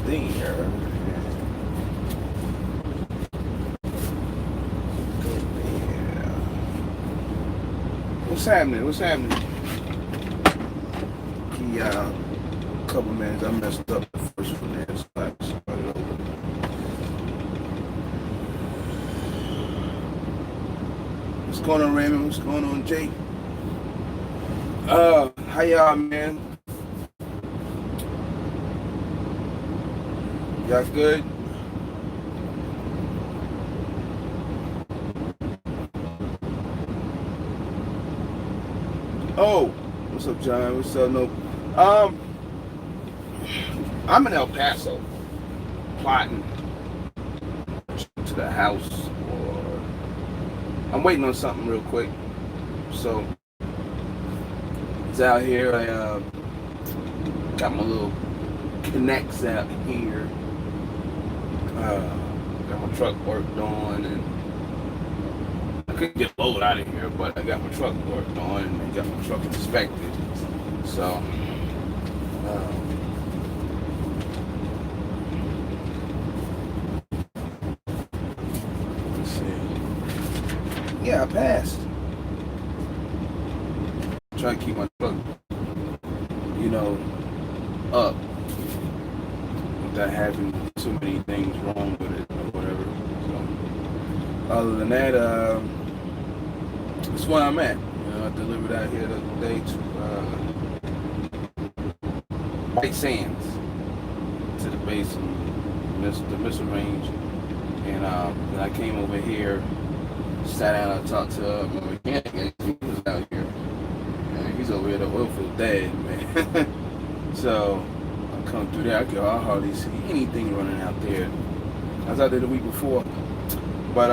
there. Go there. What's happening? What's happening? Yeah, a couple minutes. I messed up the first one there, so I have to start it over. What's going on, Raymond? What's going on, Jake? How y'all, man? Y'all good? Oh, what's up, John? What's up, no? I'm in El Paso, plotting to the house, or I'm waiting on something real quick. So it's out here. I got my little connects out here. Got my truck worked on, and I couldn't get a load out of here, but I got my truck worked on and got my truck inspected. So, let's see. Yeah, I passed. Try to keep my truck, up without having too many things wrong with it or whatever. So, other than that, that's where I'm at. I delivered out here the other day to White Sands, to the base of the missile range, and then I came over here, sat down, and talked to my mechanic, and he was out here, and he's over here. The oil field dead, man. So I come through there. I hardly see anything running out there. I was out there the week before, but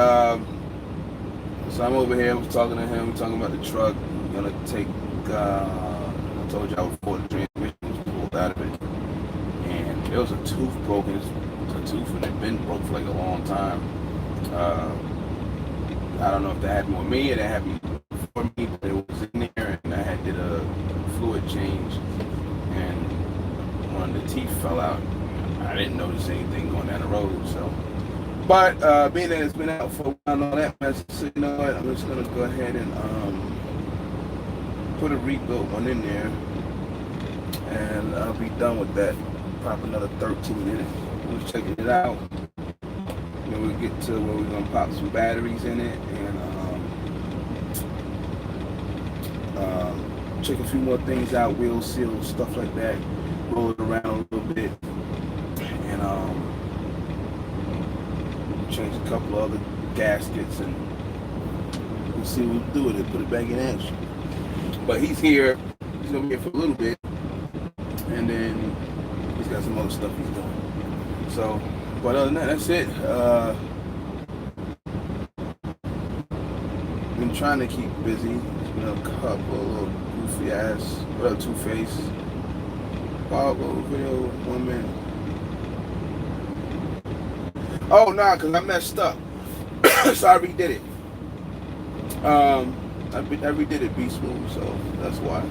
so I'm over here. I was talking to him, talking about the truck. I'm gonna take. I told y'all before the transmission was pulled out of it, and there was a tooth broken. It was a tooth and it had been broke for like a long time. I don't know if that happened with me or that happened before me, but it was in there, and I did a fluid change, and one of the teeth fell out. I didn't notice anything going down the road, so. But being that it's been out for a while and all that mess, so you know what, I'm just gonna go ahead and put a rebuilt one in there, and I'll be done with that. Probably another 13 minutes. We're checking it out. Then we'll get to where we're gonna pop some batteries in it, and check a few more things out, wheel seals, stuff like that. Roll it around a little bit, and change a couple of other gaskets, and we'll see what we'll do with it. Put it back in action. But he's here. He's gonna be here for a little bit, and then he's got some other stuff he's doing. So, but other than that, that's it. Been trying to keep busy. There's been a couple of goofy ass, Two-Face. Wow, video, 1 minute. Oh, nah, because I messed up. So I redid it. I redid it Beast Move, so that's why.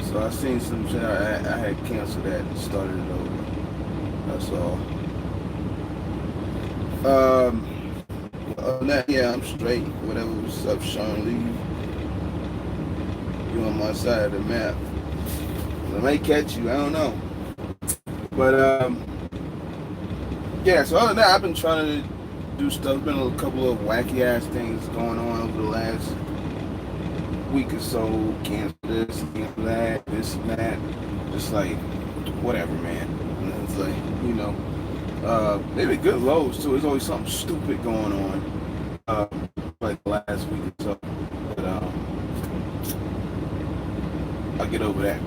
So I seen some shit. I had canceled that and started it over. That's all. Other than that, yeah, I'm straight. Whatever was up, Sean Lee. You on my side of the map. I may catch you, I don't know. But yeah, so other than that, I've been trying to do stuff. There's been a couple of wacky ass things going on over the last week or so. Cancel this, cancel that, this and that. Just like whatever, man. And it's like, they've been good lows too. There's always something stupid going on. Like last week or so. But I'll get over that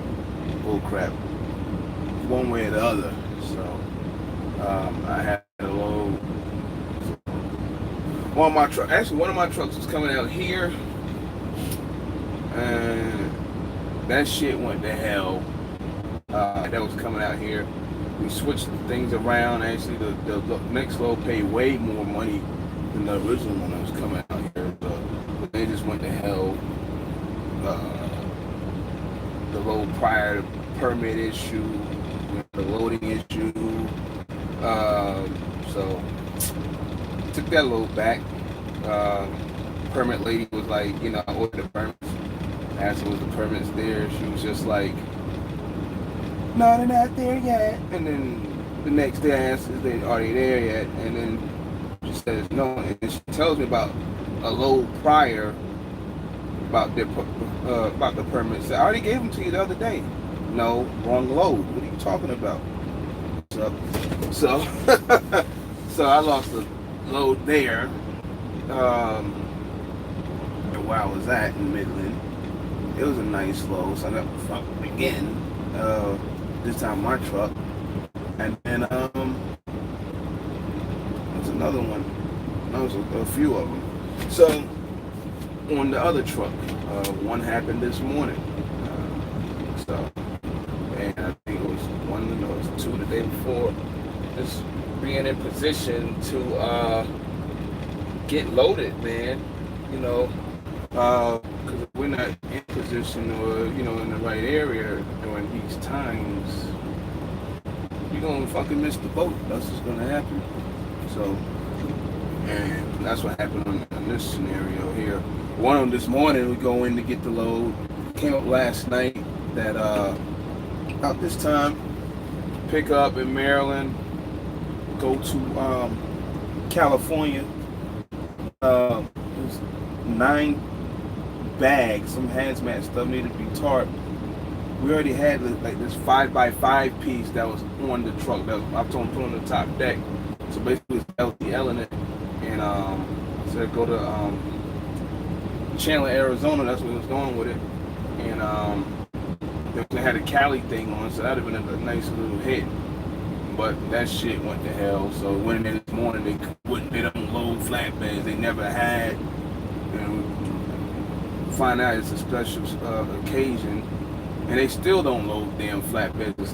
bull crap one way or the other. So I had a load. One of my trucks was coming out here, and that shit went to hell. That was coming out here. We switched things around. Actually, the next load paid way more money than the original one that was coming out here. But they just went to hell. The load prior permit issue, the loading issue. So took that load back. Permit lady was like, you know, I ordered the permits. Asked her was the permits there. She was just like, no, they're not there yet. And then the next day I asked, are they there yet? And then she says no. And she tells me about a load prior about the permits. I already gave them to you the other day. No, wrong load. What are you talking about? So so I lost the load there. Where I was at in Midland, it was a nice load. So I got fucked again. This time my truck, and then there's another one. There was a few of them. So on the other truck, one happened this morning. And I think it was two the day before. Just being in position to get loaded, man. You know, because if we're not in position or in the right area during these times, you're gonna fucking miss the boat. That's what's gonna happen. So, and that's what happened on this scenario here. One of them this morning, we go in to get the load. Came up last night that about this time, pick up in Maryland, go to California. There's 9 bags, some hazmat stuff needed to be tarped. We already had like this 5x5 piece that was on the truck that I told him put on the top deck. So basically it's LTL in it. And so go to Chandler, Arizona, that's where it was going with it. And they had a Cali thing on, so that'd have been a nice little hit. But that shit went to hell. So went in there this morning, they don't load flatbeds. They never had. And find out it's a special occasion, and they still don't load damn flatbeds.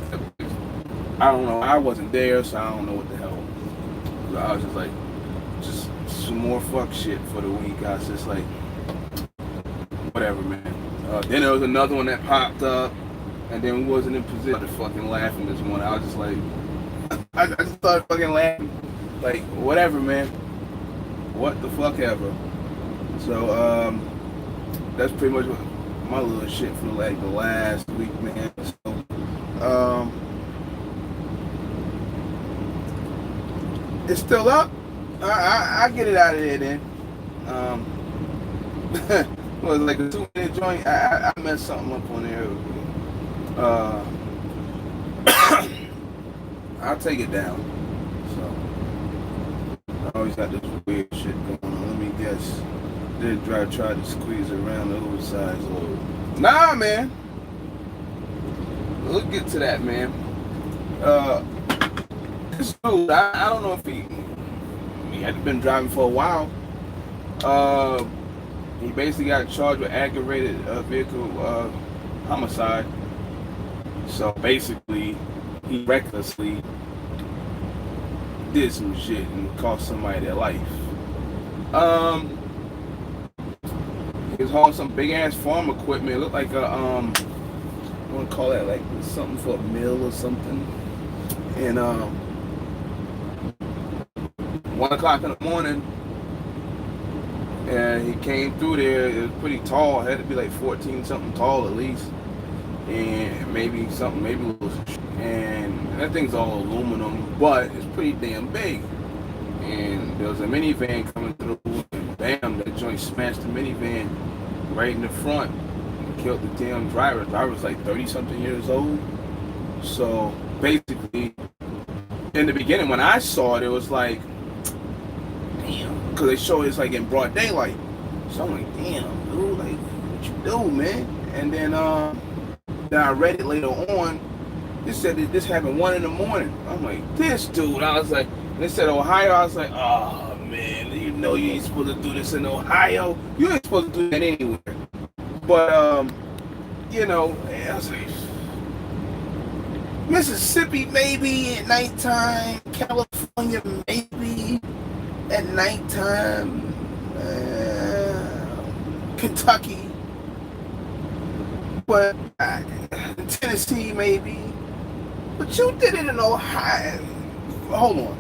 I don't know. I wasn't there, so I don't know what the hell. I was just like, just some more fuck shit for the week. I was just like, whatever, man. Then there was another one that popped up, and then we wasn't in position. I started fucking laughing this morning. I was just like, I just started fucking laughing. Like, whatever, man. What the fuck ever. So, that's pretty much my little shit for like the last week, man. So, it's still up. I get it out of there then. It was like a 2-minute joint. I messed something up on there. I'll take it down. So I always got this weird shit going on. Let me guess. Did try to squeeze around the oversize load. Nah, man. We'll get to that, man. This dude, I don't know if he had been driving for a while. He basically got charged with aggravated vehicle homicide. So basically, he recklessly did some shit and cost somebody their life. He was hauling some big ass farm equipment. It looked like a I want to call that like something for a mill or something. And 1 o'clock in the morning, and he came through there. It was pretty tall. It had to be like 14 something tall at least, and maybe a little. And that thing's all aluminum, but it's pretty damn big. And there was a minivan coming through, and bam, that joint smashed the minivan right in the front and killed the damn driver. The driver was like 30 something years old. So basically, in the beginning when I saw it, it was like, damn, because they show it's like in broad daylight. So I'm like, damn, dude, like, what you do, man? And then I read it later on. It said that this happened 1 in the morning. I'm like, this dude. I was like, they said Ohio. I was like, oh man, you know you ain't supposed to do this in Ohio. You ain't supposed to do that anywhere. But I was like, Mississippi maybe at nighttime, California maybe at nighttime, Kentucky. but Tennessee maybe. But you did it in Ohio. Hold on.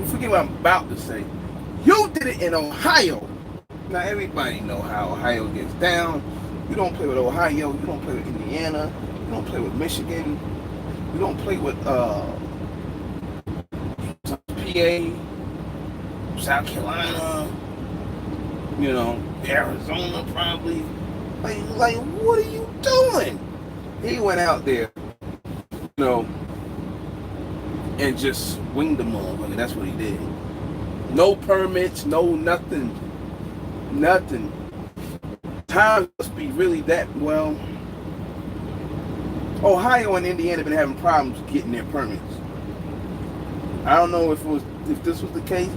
Forget what I'm about to say. You did it in Ohio. Now everybody know how Ohio gets down. You don't play with Ohio. You don't play with Indiana. You don't play with Michigan. You don't play with PA, South Carolina. You know, Arizona probably. Like, what are you doing? He went out there, you know, and just winged them all. I mean, that's what he did. No permits, no nothing. Nothing. Times must be really that well. Ohio and Indiana been having problems getting their permits. I don't know if this was the case,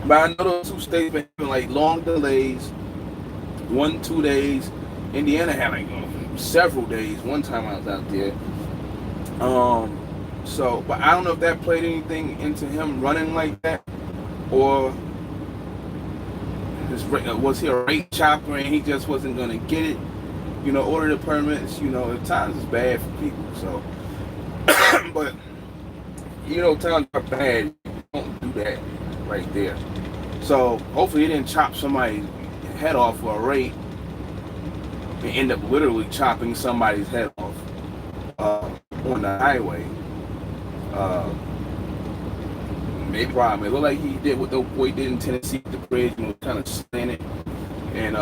but I know those two states been having like long delays, 1-2 days. Indiana had like several days. One time I was out there. So, but I don't know if that played anything into him running like that, or was he a rate chopper and he just wasn't going to get it, you know, order the permits. You know, at times it's bad for people. So, but you know, times are bad. You don't do that right there. So hopefully he didn't chop somebody's head off for a rate and end up literally chopping somebody's head off on the highway. Maybe problem. It looked like he did what the boy did in Tennessee at the bridge, and was kind of slanted, and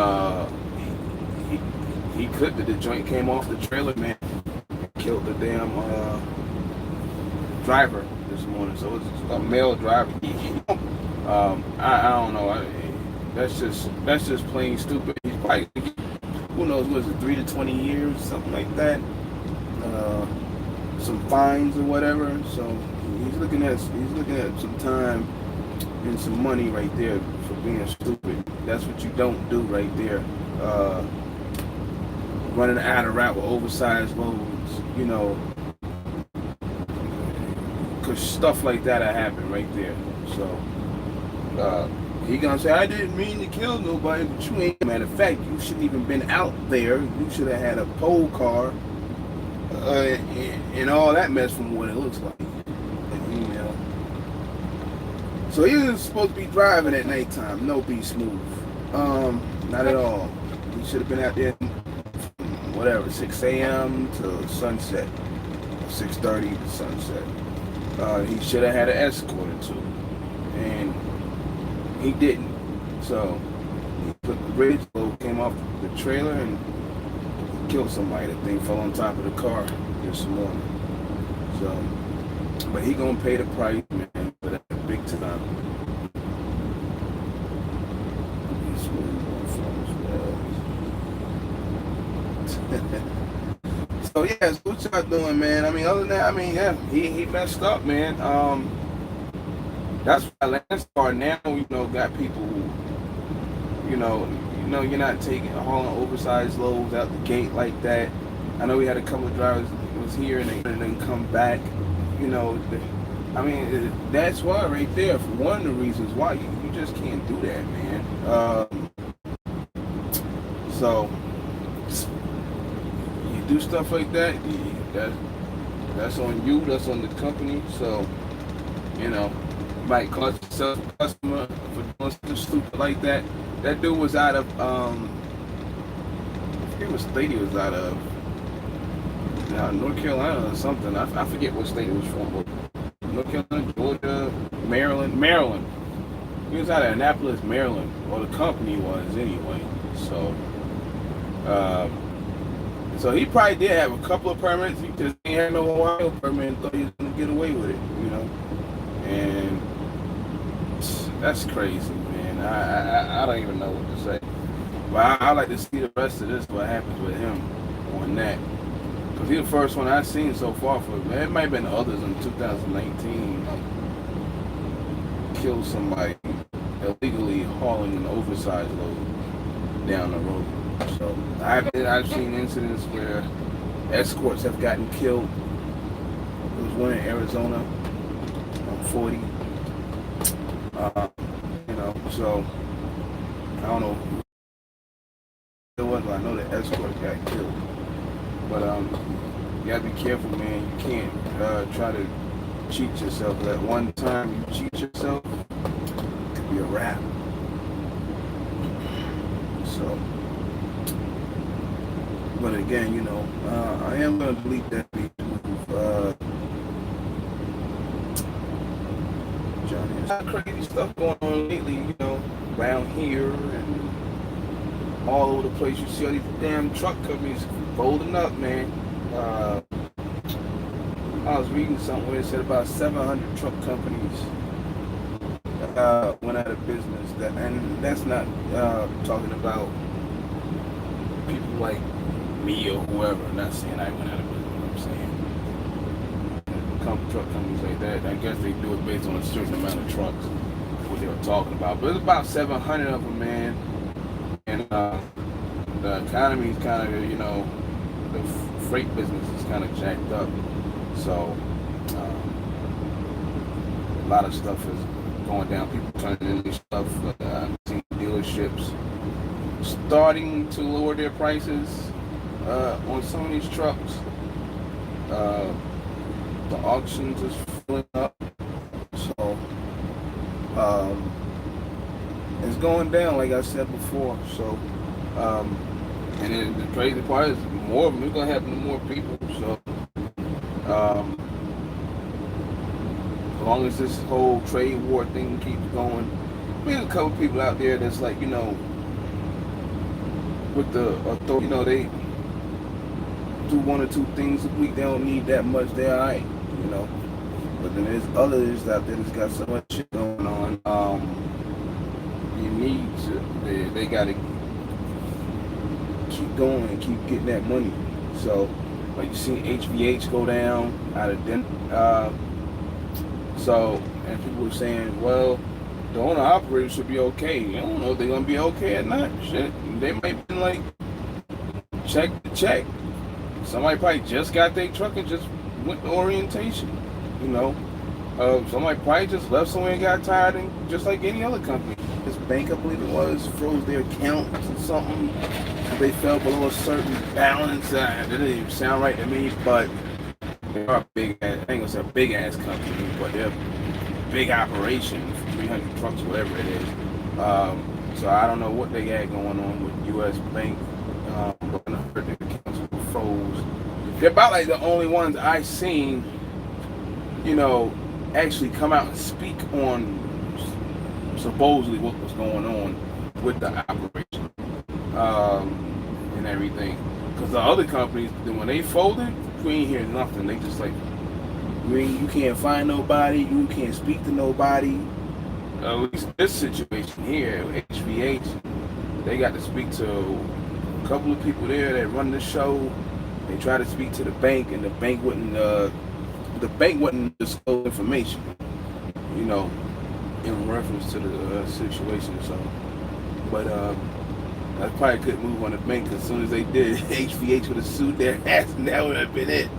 he clipped it. The joint came off the trailer, man. Killed the damn driver this morning. So it's a male driver. I don't know. That's just plain stupid. He's probably, who knows, was it 3 to 20 years, something like that. Some fines or whatever. So he's looking at some time and some money right there for being stupid. That's what you don't do right there. Running out of route with oversized loads, you know, because stuff like that happen right there. So he gonna say, I didn't mean to kill nobody, but you ain't. Matter of fact, you shouldn't even been out there. You should have had a pole car and all that mess from what it looks like. You know. So he was supposed to be driving at nighttime. No, be smooth. Not at all. He should have been out there from whatever, 6 a.m. to sunset, 6:30 to sunset. He should have had an escort or two, and he didn't. So he put the bridge load, came off the trailer, and killed somebody. That thing fell on top of the car this morning. So, but he gonna pay the price, man, for that big time. So yeah, so what y'all doing, man? I mean, other than that, I mean, yeah, he messed up, man. That's why Landstar now, you know, got people who, you know, you're not hauling oversized loads out the gate like that. I know we had a couple of drivers that was here and they didn't come back. You know, I mean, that's why right there, for one of the reasons why you just can't do that, man. So you do stuff like that, that's on you, that's on the company. So, you know, might cost yourself a customer for doing something stupid like that. That dude was out of, I forget what state he was out of, North Carolina or something. I forget what state it was from, but North Carolina, Georgia, Maryland. He was out of Annapolis, Maryland, or the company was anyway. So he probably did have a couple of permits. He just didn't have no Ohio permit and thought he was going to get away with it, you know. And that's crazy, man. I don't even know what to say. But I like to see the rest of this, what happens with him on that. Because he's the first one I've seen so far for, man. It might have been others in 2019. Killed somebody illegally hauling an oversized load down the road. So I've seen incidents where escorts have gotten killed. There was one in Arizona on 40. You know, so I don't know who it was, but I know the escort got killed. But you gotta be careful, man. You can't try to cheat yourself. That one time you cheat yourself, it could be a wrap. So, but again, you know, I am gonna delete that video of Johnny. There's a lot of crazy stuff going on lately, you know, around here and all over the place. You see all these damn truck companies folding up, man. I was reading something where it said about 700 truck companies went out of business. And that's not talking about people like me or whoever. I'm not saying I went out of business. I'm saying truck companies like that. I guess they do it based on a certain amount of trucks. What they were talking about, but it's about 700 of them, man. And the economy is kind of, you know, the freight business is kind of jacked up. So a lot of stuff is going down. People turning in their stuff. I've seen dealerships starting to lower their prices on some of these trucks. The auctions is filling up. So it's going down, like I said before. So and then the crazy part is more of them. It's gonna happen to more people. So as long as this whole trade war thing keeps going, there's a couple people out there that's like, you know, with the authority, you know, they do one or two things a week. They don't need that much. They're alright, you know. But then there's others out there that's got so much shit going on. You need to. They gotta keep going and keep getting that money. So, like you see HVH go down out of Denver. So, and people were saying, well, the owner operator should be okay. I don't know if they're gonna be okay or not. Shit, they might be like check to check. Somebody probably just got their truck and just went to orientation. You know, somebody probably just left somewhere and got tired, and just like any other company. This bank, I believe it was, froze their accounts or something. They fell below a certain balance. That didn't even sound right to me, but they are a big ass, I ain't gonna say a big ass company, but they're a big operation, 300 trucks, whatever it is. So I don't know what they got going on with U.S. Bank, but I heard their accounts were froze. They're about like the only ones I've seen, you know, actually come out and speak on supposedly what was going on with the operation and everything. Because the other companies, when they folded, we ain't hear nothing. They just like, you can't find nobody, you can't speak to nobody. At least this situation here, HVH, they got to speak to a couple of people there that run the show. They try to speak to the bank, and the bank wouldn't disclose information, you know, in reference to the situation. So, but I probably couldn't move on the bank, because as soon as they did, HVH would have sued their ass, and that would have been it.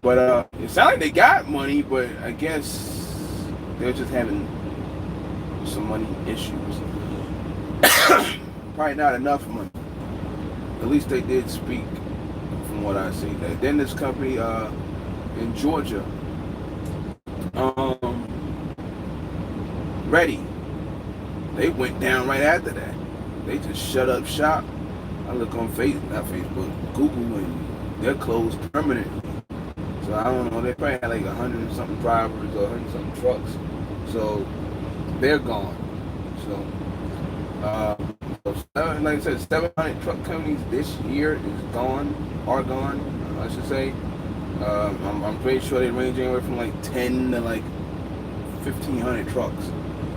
But it sounded like they got money, but I guess they're just having some money issues. Probably not enough money. At least they did speak, from what I see. Then this company in Georgia, Ready, they went down right after that. They just shut up shop. I look on Facebook, Google, and they're closed permanently. So I don't know, they probably had like 100 and something drivers or 100 and something trucks. So they're gone. So like I said, 700 truck companies this year are gone, I should say. I'm pretty sure they range anywhere from like 10 to like 1,500 trucks.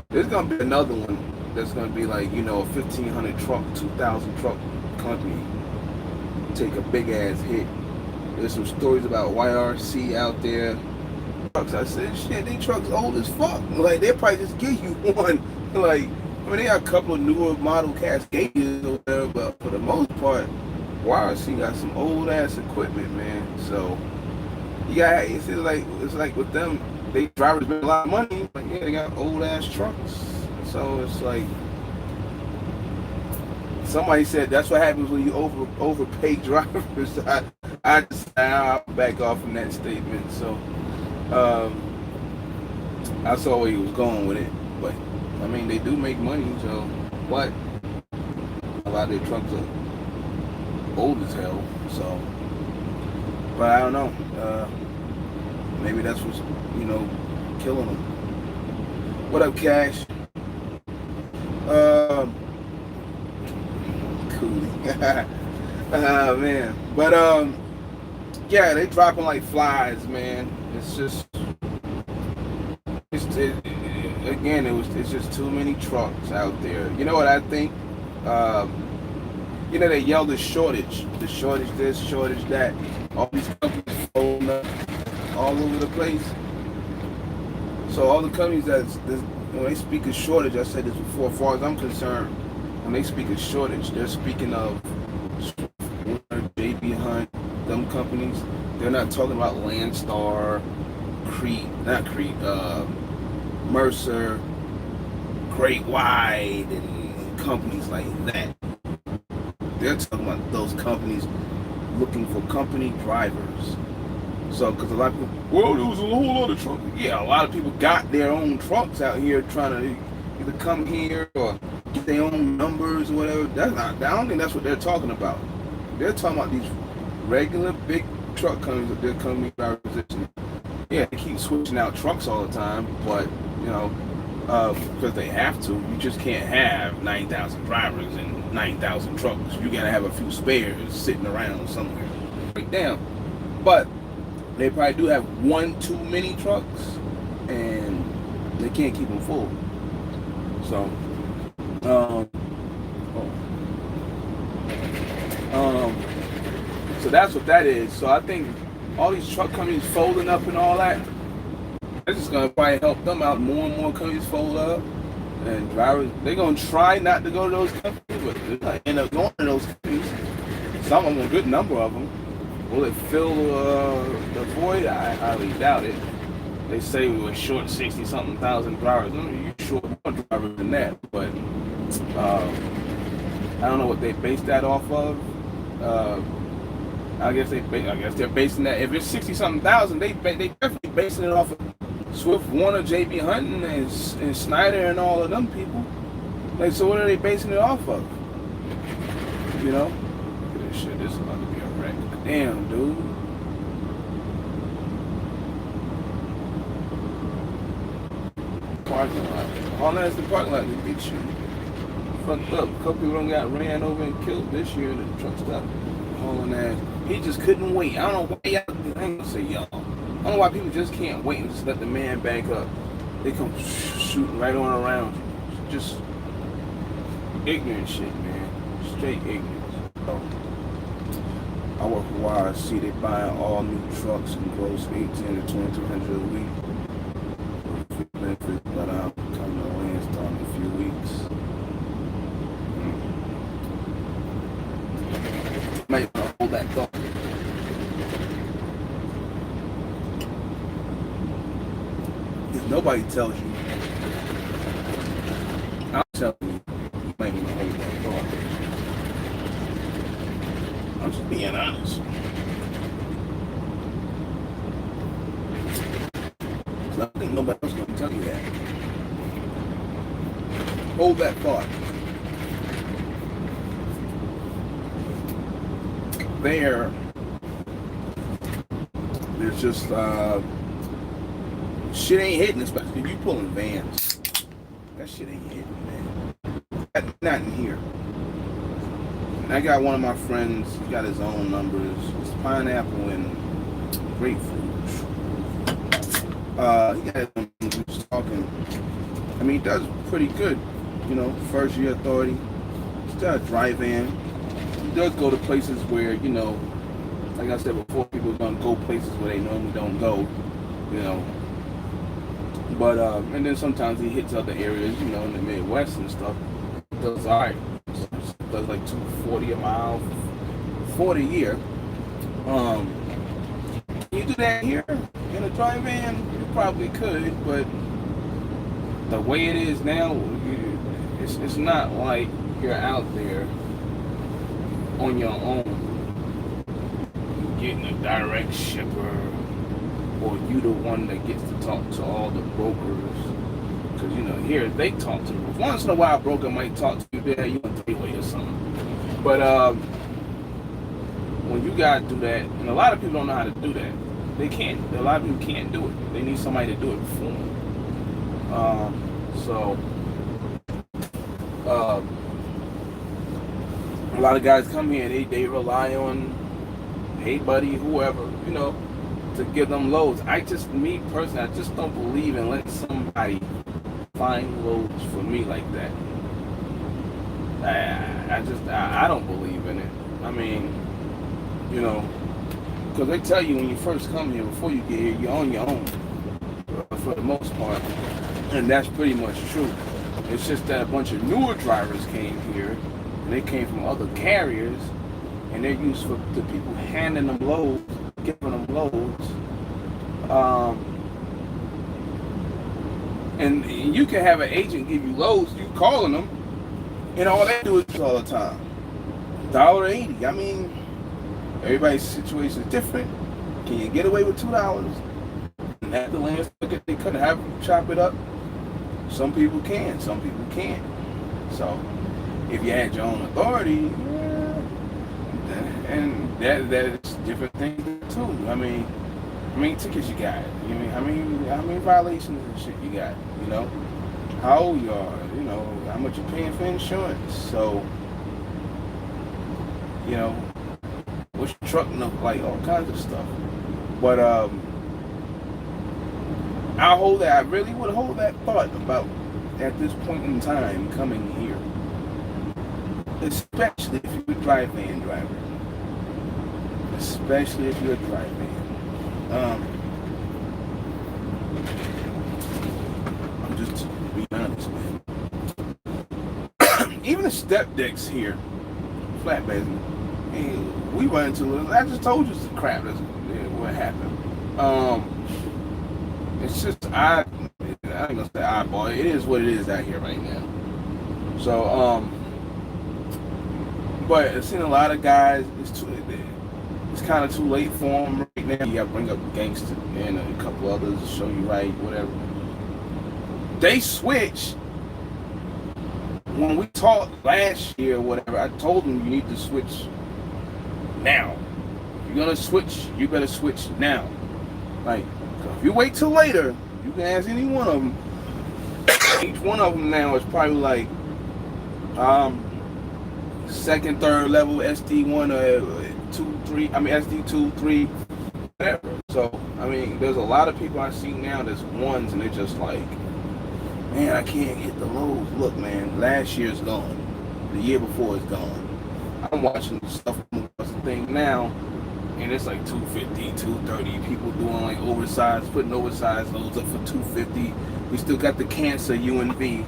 There's gonna be another one that's gonna be like, you know, a 1,500 truck, 2,000 truck company take a big ass hit. There's some stories about YRC out there. Trucks, I said, shit, these trucks old as fuck. Like, they'll probably just give you one. Like, I mean, they got a couple of newer model Cascadias or whatever, but for the most part, YRC got some old ass equipment, man. So, yeah, it's like with them, they drivers make a lot of money, but yeah, they got old ass trucks. So it's like, somebody said that's what happens when you overpay drivers. I just I'll back off from that statement. So I saw where he was going with it, but I mean they do make money. So what? A lot of their trucks are old as hell. So, but I don't know. Maybe that's what's killing them. What up, Cash? Coolie. Man. But yeah, they dropping like flies, man. It's just it's just too many trucks out there. You know what I think? They yell the shortage this, shortage that. All these companies folding up all over the place. So all the companies when they speak of shortage, I said this before, as far as I'm concerned, when they speak of shortage, they're speaking of JB Hunt, them companies. They're not talking about Landstar, Mercer, Great Wide, and companies like that. They're talking about those companies looking for company drivers. So, because a lot of people, well, there was a whole lot of trucks. Yeah, a lot of people got their own trucks out here trying to either come here or get their own numbers or whatever. I don't think that's what they're talking about. They're talking about these regular big truck companies that they're company driver position. Yeah, they keep switching out trucks all the time, but because they have to. You just can't have 9,000 drivers and 9,000 trucks. You gotta have a few spares sitting around somewhere. Break down. But they probably do have one too many trucks, and they can't keep them full. So, so that's what that is. So I think all these truck companies folding up and all that, it's just gonna probably help them out. More and more companies fold up, and drivers, they're gonna try not to go to those companies, but they're gonna end up going to those companies. Some of them, a good number of them. Will it fill the void? I highly doubt it. They say we were short 60-something thousand drivers. You're short more drivers than that, but I don't know what they base that off of. I guess they're basing that. If it's 60-something thousand, they definitely basing it off of Swift, Warner, JB Hunting, and Snyder, and all of them people. Like, so what are they basing it off of? Look at this shit. This is about to be a wreck. Damn, dude. Parking lot. All that's the parking lot. They beat you. Fucked up. A couple people done got ran over and killed this year. The truck stopped hauling ass. He just couldn't wait. I don't know why y'all. I ain't gonna say y'all. I don't know why people just can't wait and just let the man back up. They come shooting right on around you. Just ignorant shit, man. Straight ignorance. So, I work for YRC. They buying all new trucks and gross 18 to 2,300 a week. But I'm coming to Landstar in a few weeks. Might hold that thought. If nobody tells you, I'm telling you, you might want to hold that thought. I'm just being honest. I think nobody else is going to tell you that. Hold that thought. There's just shit ain't hitting, especially if you pulling vans. That shit ain't hitting, man. Not in here. And I got one of my friends, he got his own numbers. It's pineapple and grapefruit. He got his own numbers. We was talking. I mean, he does pretty good. First year authority. He's got a dry van. He does go to places where, like I said before, people don't go places where they normally don't go, But, and then sometimes he hits other areas, in the Midwest and stuff. He does all right. Does like $240 a mile, 40 a year. Can you do that here in a dry van? You probably could, but the way it is now, it's not like you're out there on your own, getting a direct shipper, or you the one that gets to talk to all the brokers. Because, you know, here they talk to them. Once in a while, a broker might talk to you there, you want three-way or something. But when you got to do that, and a lot of people don't know how to do that. They can't. A lot of people can't do it. They need somebody to do it for them. So a lot of guys come here and they rely on, hey buddy, whoever, you know, to give them loads. Me personally, I just don't believe in letting somebody find loads for me like that. I don't believe in it. I mean, you know, because they tell you when you first come here, before you get here, you're on your own for the most part, and that's pretty much true. It's just that a bunch of newer drivers came here, and they came from other carriers, and they're used to people handing them loads, giving them loads. And you can have an agent give you loads, you calling them, and all they do is all the time. $1.80. I mean, everybody's situation is different. Can you get away with $2? And have the land they couldn't have chop it up. Some people can, some people can't. So if you had your own authority, and that is different things too. I mean, how many tickets you got? You mean how many violations and shit you got? You know, how old you are? You know, how much you're paying for insurance? So, you know, what's your truck look like? All kinds of stuff. But I really would hold that thought about at this point in time coming here, especially if you're a dry van driver. Especially if you're a dry van. I'm just being honest, man. Even the step decks here, flatbeds, we run into. I just told you it's crap. That's what happened. It's just I ain't gonna say eyeball. It is what it is out here right now. So but I've seen a lot of guys. It's kind of too late for them right now. You gotta bring up Gangster and a couple others to show you right, whatever. They switch. When we talked last year, whatever, I told them you need to switch now. If you're gonna switch, you better switch now. Like, if you wait till later, you can ask any one of them. Each one of them now is probably like second, third level SD1 or 2, 3. I mean SD2, 3, whatever. So I mean, there's a lot of people I see now that's ones, and they're just like, man, I can't hit the lows. Look, man, last year's gone. The year before is gone. I'm watching stuff on the thing now, and it's like 250, 230. People doing like oversized, putting oversized loads up for 250. We still got the cancer UNV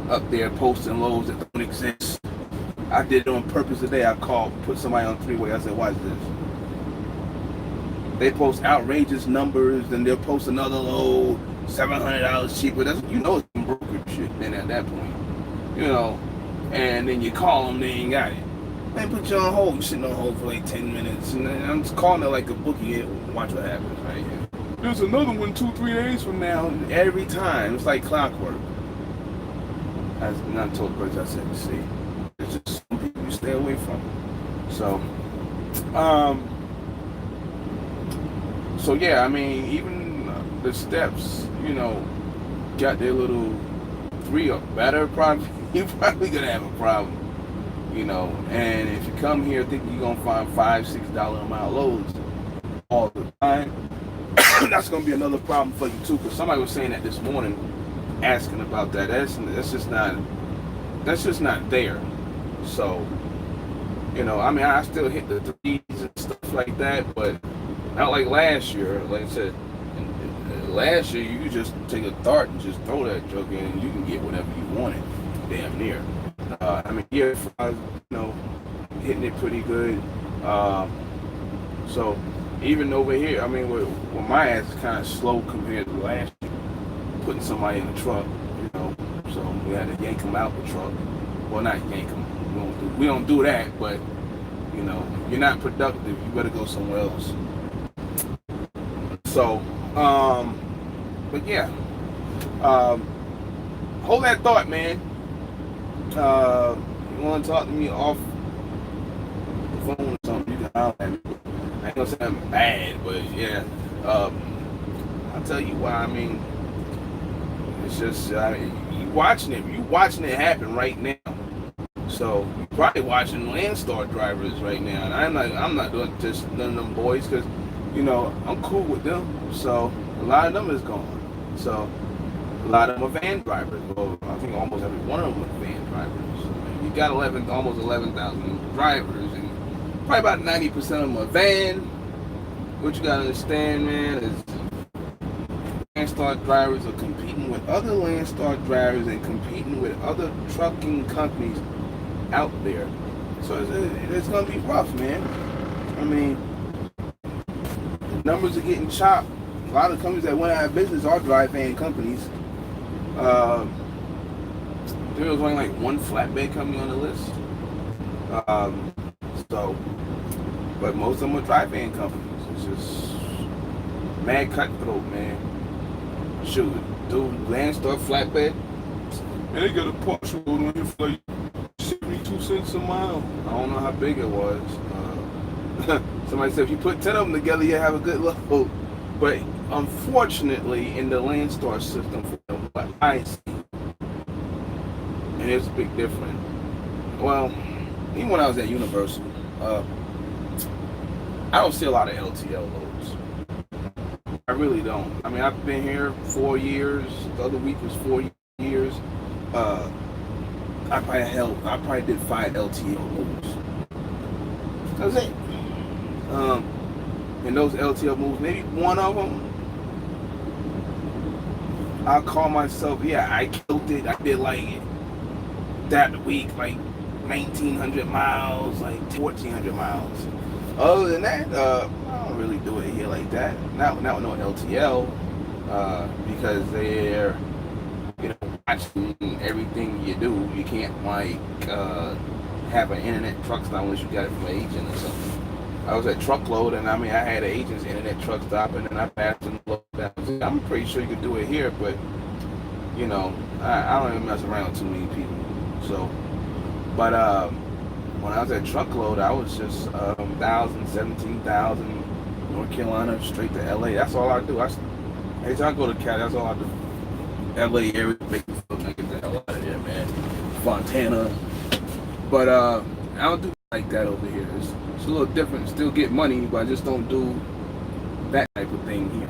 up there posting loads that don't exist. I did it on purpose today. I put somebody on three-way. I said, watch this. They post outrageous numbers, then they'll post another load, $700 cheaper. That's, you know, it's some broker shit then at that point. You know, and then you call them, they ain't got it. They put you on hold. You're sitting on hold for like 10 minutes. And I'm just calling it like a bookie. Watch what happens right here. There's another one 2-3 days from now. Every time. It's like clockwork. I not told the person, I said, see, it's just some people you stay away from. So, yeah, I mean, even the steps, you know, got their little 3 or better, probably, you're probably going to have a problem. You know, and if you come here thinking you're going to find $5-6 a mile loads all the time, that's going to be another problem for you too, because somebody was saying that this morning, asking about that. That's just not there. So, you know, I mean, I still hit the threes and stuff like that, but not like last year. Like I said, last year you could just take a dart and just throw that joke in and you can get whatever you wanted, damn near. I mean, year 5, you know, hitting it pretty good. So even over here, I mean, with my ass is kind of slow compared to last year, putting somebody in the truck, you know. So we had to yank them out the truck. Well, not yank them. We don't do that, but You know, if you're not productive, you better go somewhere else. So, but yeah, hold that thought, man. You want to talk to me off the phone or something, you can holler at me. I ain't gonna say I'm bad, but yeah, I'll tell you why. I mean, it's just you watching it happen right now. So you're probably watching Landstar drivers right now, and I'm not doing just none of them boys because, you know, I'm cool with them. So a lot of them is gone. So a lot of them are van drivers. Well, I think almost every one of them are van drivers. You got almost 11,000 drivers, and probably about 90% of them are van. What you gotta understand, man, is Landstar drivers are competing with other Landstar drivers and competing with other trucking companies out there. So it's gonna be rough, man. I mean, the numbers are getting chopped. A lot of companies that went out of business are dry van companies. There was only like one flatbed company on the list. But most of them are dry van companies. It's just mad cutthroat, man. Shoot, dude, Landstar flatbed, and they got a partial road on here for like 72 cents a mile. I don't know how big it was. Somebody said if you put 10 of them together, you have a good load. But unfortunately, in the Landstar system, from what I see, and it's a big difference. Well, even when I was at Universal, I don't see a lot of LTL loads. I really don't. I mean, I've been here 4 years. The other week was 4 years. I probably did 5 LTL moves. That's it. And those LTL moves, maybe one of them, I'll call myself, yeah, I killed it. I did like that week, like 1,900 miles, like 1,400 miles. Other than that, I don't really do it here like that. Not with no LTL, because they're, you know, watching everything you do. You can't like have an internet truck stop unless you got it from an agent or something. I was at Truckload, and I mean, I had an agent's internet truck stop, and then I passed them. I'm pretty sure you could do it here, but you know, I don't even mess around with too many people. So, but when I was at Truckload, I was just 1,000, 17,000, North Carolina, straight to LA. That's all I do. Every time I go to Cali, that's all I do. LA area, make the fuck get the hell out of there, man. Fontana. But I don't do like that over here. It's a little different. Still get money, but I just don't do that type of thing here.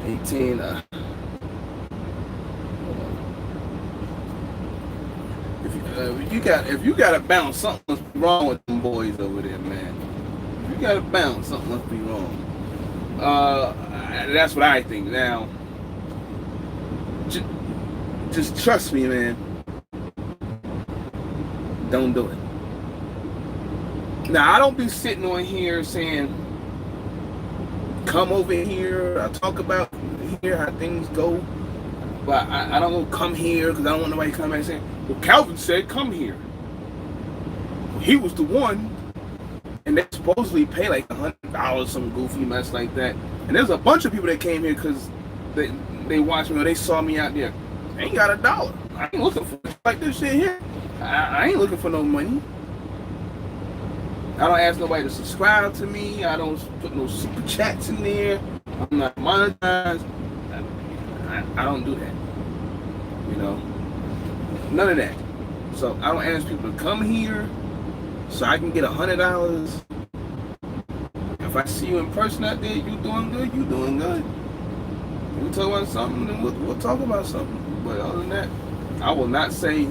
18. If you got to bounce, something must be wrong with them boys over there, man. If you got to bounce, something must be wrong. That's what I think. Now, just trust me, man. Don't do it. Now, I don't be sitting on here saying, come over here. I talk about here how things go. But I don't know, come here, because I don't want nobody to come back and say, well, Calvin said come here. Well, he was the one. And they supposedly pay like $100, some goofy mess like that. And there's a bunch of people that came here because they watched me or they saw me out there. I ain't got $1. I ain't looking for like this shit here. I ain't looking for no money. I don't ask nobody to subscribe to me. I don't put no super chats in there. I'm not monetized. I don't do that. You know? None of that. So I don't ask people to come here so I can get $100. If I see you in person out there, you doing good, you doing good. We talk about something, then we'll talk about something. But other than that, I will not say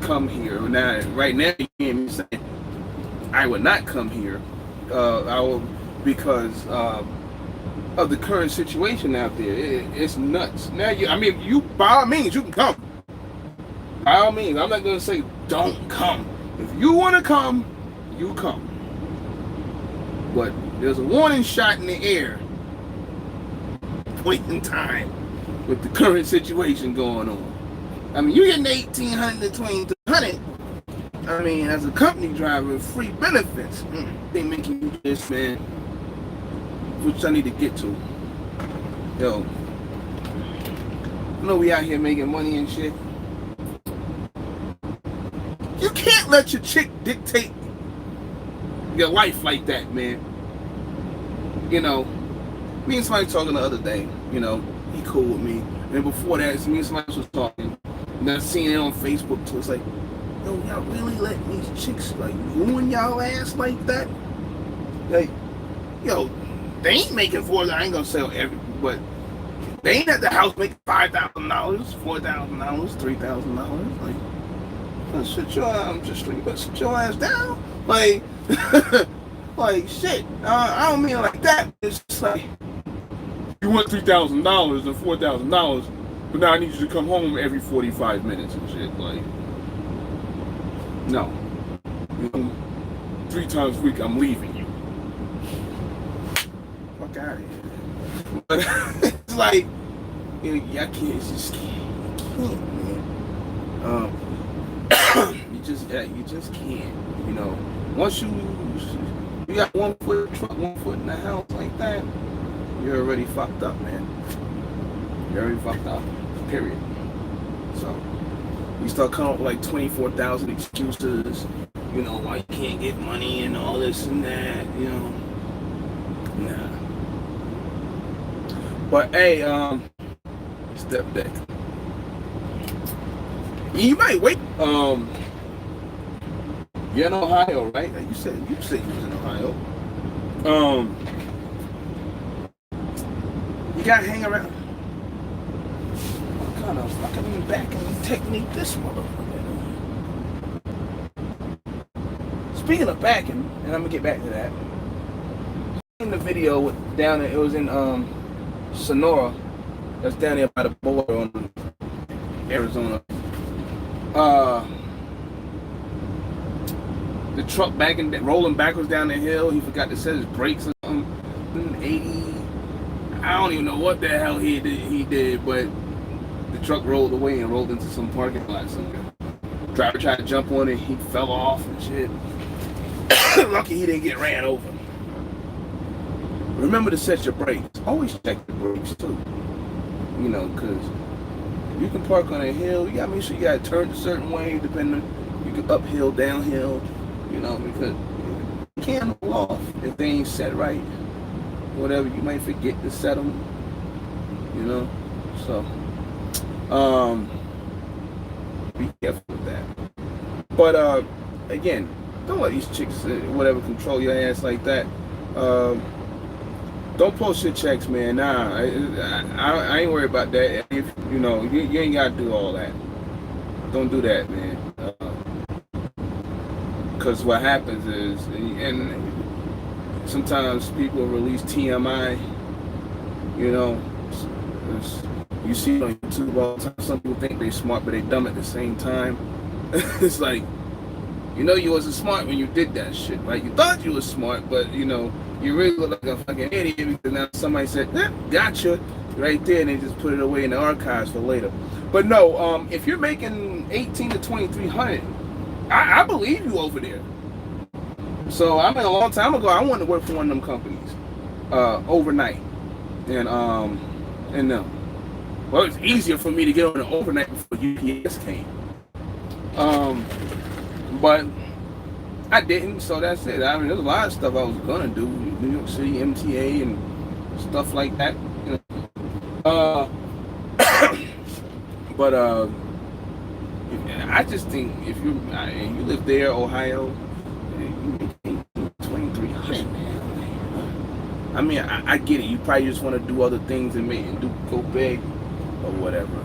come here. Now, right now, you hear me say I would not come here. I will, because of the current situation out there. It's nuts. Now, you by all means, you can come. By all means, I'm not going to say don't come. If you want to come, you come. But there's a warning shot in the air. Point in time with the current situation going on. I mean, you're getting 1,800 to 2,300. I mean, as a company driver, free benefits. They making you this, man. Which I need to get to. Yo, I know we out here making money and shit. You can't let your chick dictate your life like that, man. You know, me and somebody talking the other day, you know, he cool with me. And before that, me and somebody else was talking. And I seen it on Facebook too. It's like, yo, y'all really letting these chicks like ruin y'all ass like that? Like, yo, they ain't making I ain't gonna sell every, but they ain't at the house making $5,000, $4,000, $3,000. Like, sit your ass down. Like, like shit. I don't mean like that. It's just like, you want $3,000 and $4,000, but now I need you to come home every 45 minutes and shit. Like, no. You know, 3 times a week, I'm leaving you. Fuck out of here. But it's like, you know, I can't, just can't, man. You just can't. You know, once you got 1 foot in the truck, 1 foot in the house like that, you're already fucked up, man. You're already fucked up. Period. So you start coming up with like 24,000 excuses. You know, why you can't get money and all this and that. You know, nah. But hey, step back. You might wait. You're in Ohio, right? You said you was in Ohio. You gotta hang around. What kind of fucking backing technique this motherfucker? Speaking of backing, and I'm gonna get back to that. In the video down there, it was in Sonora. That's down there by the border on Arizona. The truck rolling backwards down the hill. He forgot to set his brakes or something. 80. I don't even know what the hell he did, but the truck rolled away and rolled into some parking lot somewhere. Driver tried to jump on it. He fell off and shit. Lucky he didn't get ran over. Remember to set your brakes. Always check the brakes too. You know, because you can park on a hill. You gotta make sure you gotta turn a certain way, depending. You can uphill, downhill. You know, because you can't roll off if they ain't set right. Whatever, you might forget to set them. You know, so be careful with that. But again, don't let these chicks whatever control your ass like that. Don't post your checks, man. Nah, I ain't worried about that. If you know, you ain't gotta do all that. Don't do that, man. Because what happens is, and sometimes people release TMI. You know, you see it on YouTube all the time. Some people think they're smart, but they dumb at the same time. It's like, you know, you wasn't smart when you did that shit, right? You thought you was smart, but you know, you really look like a fucking idiot because now somebody said, gotcha, right there, and they just put it away in the archives for later. But no, if you're making 18 to 2,300, I believe you over there. So I mean, a long time ago, I wanted to work for one of them companies, overnight, and well, it was easier for me to get on an overnight before UPS came. But I didn't, so that's it. I mean, there's a lot of stuff I was gonna do, New York City, MTA, and stuff like that. You know. But I just think if you live there, Ohio, you make 2,300, man. I mean, I get it. You probably just want to do other things and go big or whatever.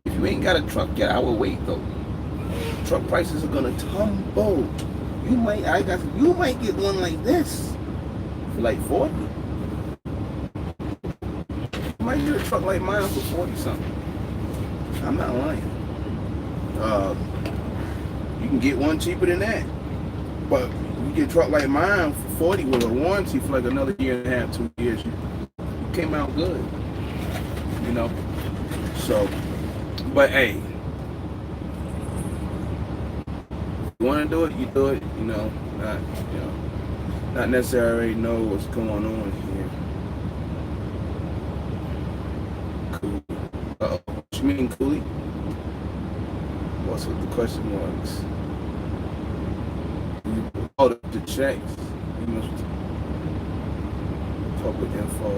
If you ain't got a truck yet, I will wait though. Truck prices are gonna tumble. You might get one like this for like 40. You might get a truck like mine for 40 something. I'm not lying. You can get one cheaper than that, but you get a truck like mine for 40 with a warranty for like another year and a half, 2 years. You came out good. You know. So, but hey, you want to do it, you do it. Not not necessarily know what's going on here. Cool. What you mean, Cooley? What's with the question marks? Oh, the checks. You must public info.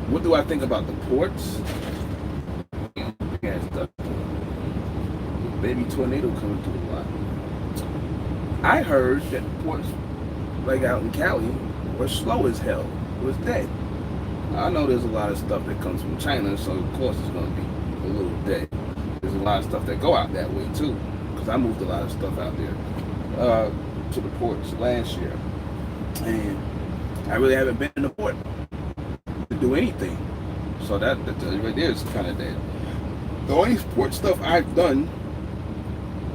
What do I think about the ports? Baby tornado coming through a lot. I heard that the ports, like out in Cali, were slow as hell. It was dead. I know there's a lot of stuff that comes from China, so of course it's going to be a little dead. There's a lot of stuff that go out that way too, because I moved a lot of stuff out there to the ports last year, and I really haven't been in the port to do anything. So that right there is kind of dead. The only port stuff I've done,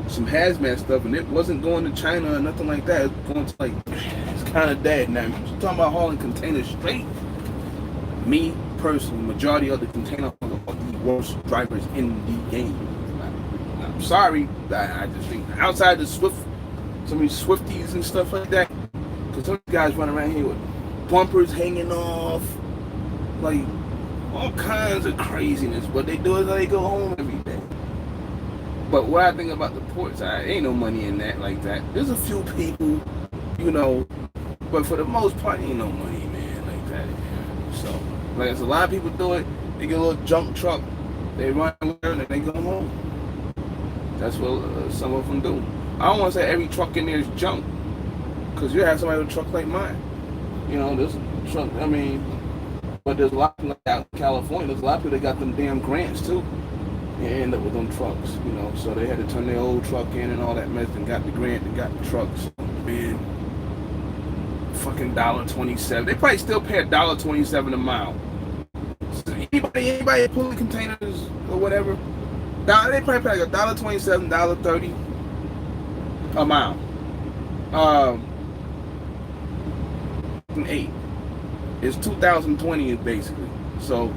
some hazmat stuff, and it wasn't going to China or nothing like that. It's going to it's kind of dead. Now, if you're talking about hauling containers straight, me personally, majority of the container haulers are the worst drivers in the game. I'm sorry, I just think outside the some of these Swifties and stuff like that, because some guys run around here with bumpers hanging off, like all kinds of craziness. What they do is they go home every day. But what I think about the ports, ain't no money in that like that. There's a few people, but for the most part, ain't no money, man, like that. So, like, there's a lot of people do it. They get a little junk truck, they run there, and they go home. That's what some of them do. I don't want to say every truck in there is junk, because you have somebody with a truck like mine. This truck, but there's a lot of people out in California. There's a lot of people that got them damn grants too. And end up with them trucks, so they had to turn their old truck in and all that mess and got the grant and got the trucks. Man, fucking $1.27. They probably still pay $1.27 a mile. So anybody pulling containers or whatever, they probably pay like $1.27, $1.30 a mile. 8. It's 2020 basically. So.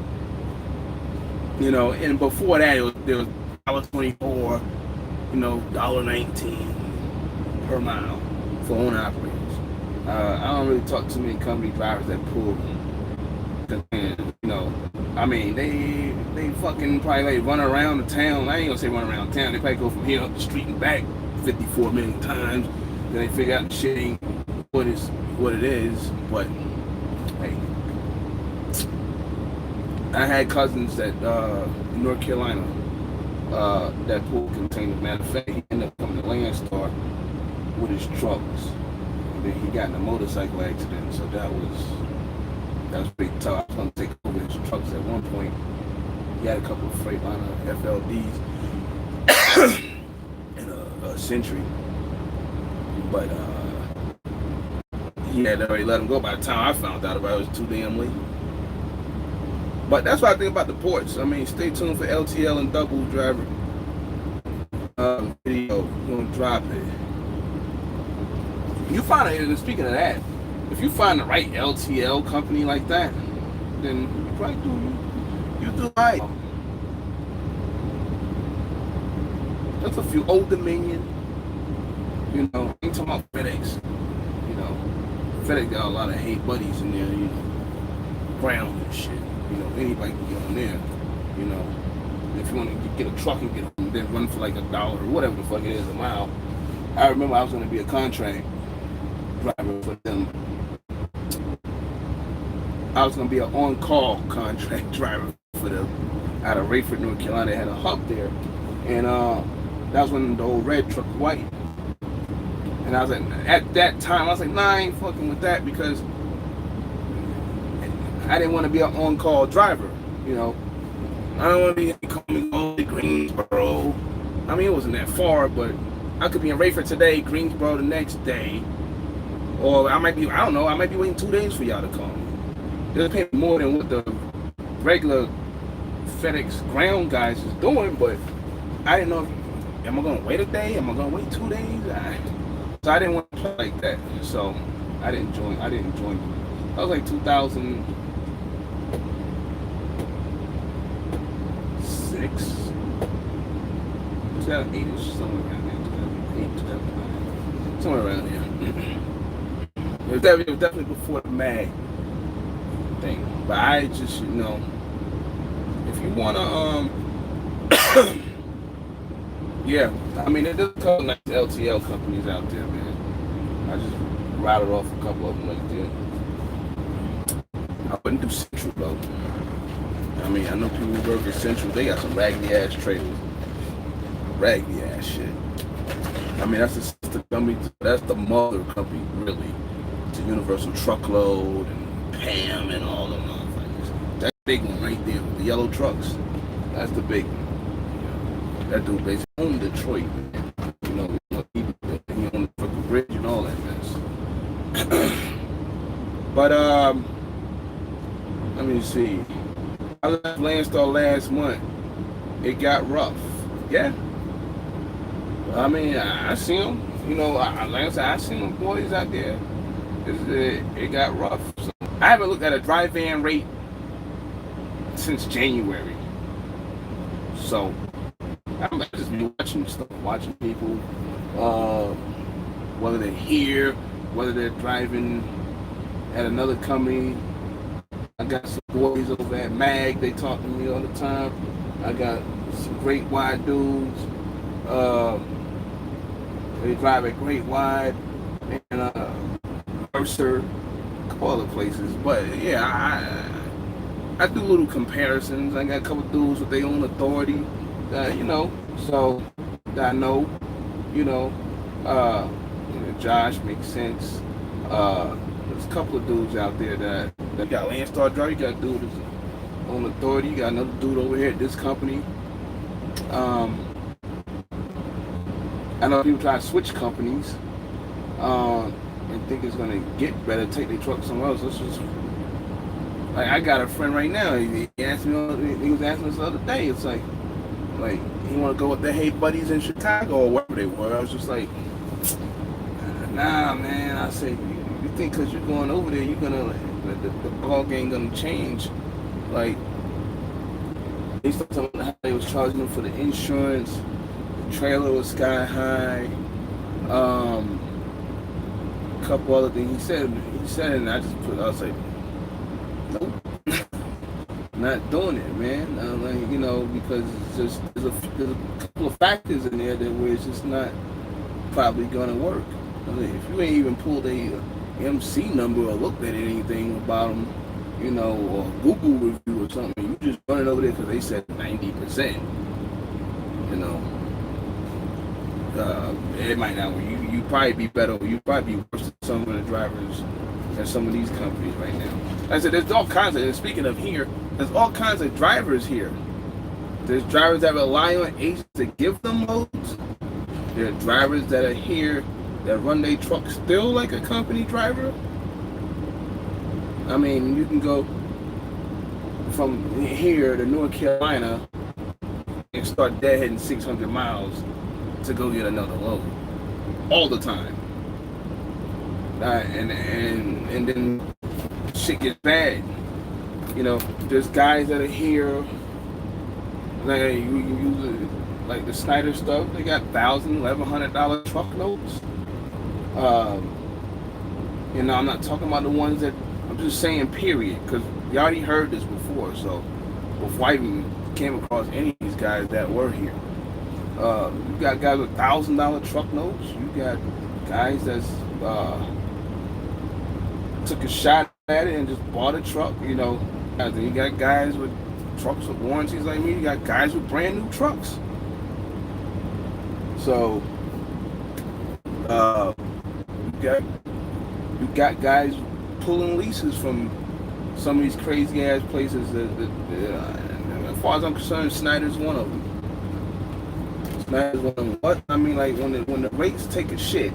And before that, there was $1.24, $1.19 per mile for owner operators. I don't really talk to many company drivers that pull containers. They fucking probably run around the town. I ain't gonna say run around town. They probably go from here up the street and back 54 million times. Then they figure out the shit ain't what it is. But hey. I had cousins that in North Carolina that pulled containers. Matter of fact, he ended up coming to Landstar with his trucks. And then he got in a motorcycle accident, so that was pretty tough. I was going to take over his trucks at one point. He had a couple of Freightliner FLDs and a Century, but he had already let him go by the time I found out about it. It was too damn late. But that's what I think about the ports. Stay tuned for LTL and Double Driver video. We're going to drop it. You find it, and speaking of that, if you find the right LTL company like that, then you probably do right. There's a few Old Dominion, ain't talking about FedEx. FedEx got a lot of hate buddies in there, ground and shit. Anybody can get on there, if you want to get a truck and get them, then run for like $1 or whatever the fuck it is a mile. I remember I was going to be a contract driver for them. I was going to be an on-call contract driver for them out of Rayford, North Carolina. They had a hub there, and that was when the old red truck was white. And I was like, at that time, I was like, nah, I ain't fucking with that, because I didn't want to be an on-call driver, I don't want to be coming all to Greensboro. It wasn't that far, but I could be in Rayford today, Greensboro the next day, or I might be waiting 2 days for y'all to call me. They'll pay more than what the regular FedEx ground guys is doing, but I didn't know am I going to wait a day? Am I going to wait 2 days? So I didn't want to play like that, so I didn't join. That was like 2000. 2008-ish, somewhere around there. 2008, 2009, somewhere around there. It was definitely before the mag thing. But I just, if you wanna, yeah, I mean, there's a couple nice LTL companies out there, man. I just rattled off a couple of them like that. I wouldn't do Central though. I mean, I know people who work at Central, they got some raggedy ass trailers. Raggedy ass shit. I mean, that's the sister company, that's the mother company, really. It's a Universal Truckload and Pam and all them motherfuckers. That big one right there with the yellow trucks. That's the big one. That dude basically owned Detroit, man. He owned the fucking bridge and all that mess. But let me see. I left Landstar last month. It got rough. Yeah. I mean, I see them. Like I said, I see them boys out there. It got rough. So I haven't looked at a dry van rate since January. So I'm just watching stuff, watching people, whether they're here, whether they're driving at another company. I got some boys over at Mag, they talk to me all the time. I got some Great Wide dudes. They drive at Great Wide and Mercer, a couple other places. But yeah, I do little comparisons. I got a couple dudes with their own authority, so that I know, Josh makes sense. There's a couple of dudes out there that got Landstar driver. You got a dude that's on authority. You got another dude over here at this company. I know people try to switch companies and think it's gonna get better, take their truck somewhere else. It's just like I got a friend right now. He asked me. He was asking us the other day. It's like he want to go with the Hey Buddies in Chicago or wherever they were. I was just like, nah, man. I say, you think because you're going over there, you're gonna the ball game gonna change? Like they started talking about how they was charging them for the insurance. The trailer was sky high. A couple other things he said, and I was like, nope. Not doing it, man. Because it's just there's a couple of factors in there where it's just not probably gonna work. I mean, if you ain't even pulled a MC number or looked at anything about them, or Google review or something, you just running over there because they said 90%. It might not. You probably be better. You probably be worse than some of the drivers at some of these companies right now. Like I said, there's all kinds of. And speaking of here, there's all kinds of drivers here. There's drivers that rely on agents to give them loads. There are drivers that are here that run their truck still like a company driver. I mean, you can go from here to North Carolina and start deadheading 600 miles to go get another load all the time. And then shit gets bad. There's guys that are here, like the Snyder stuff. They got $1,000, $1,100 truckloads. I'm not talking about the ones that. I'm just saying, period, because you already heard this before. So before I even came across any of these guys that were here, you got guys with $1,000 truckloads. You got guys that's took a shot at it and just bought a truck. You got guys with trucks with warranties like me. You got guys with brand new trucks. So you got guys pulling leases from some of these crazy ass places. As far as I'm concerned, Snyder's one of them. Snyder's one of them. But I mean, like when the rates take a shit,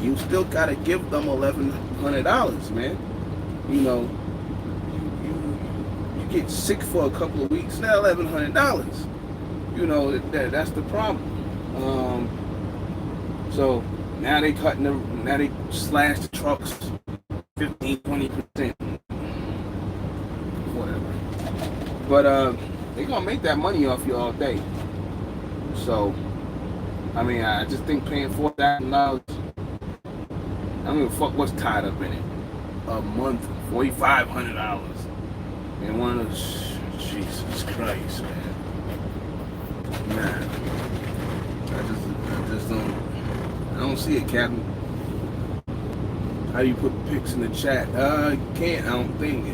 you still gotta give them $1,100, man. You get sick for a couple of weeks, now $1,100. That's the problem. So now they slash the trucks 15-20%. Whatever. But they're gonna make that money off you all day. So, I mean, I just think paying $4,000, I don't give a fuck what's tied up in it. A month, $4,500, and one of those. Jesus Christ, man. I just don't. I don't see it, Captain. How do you put pics in the chat? You can't. I don't think.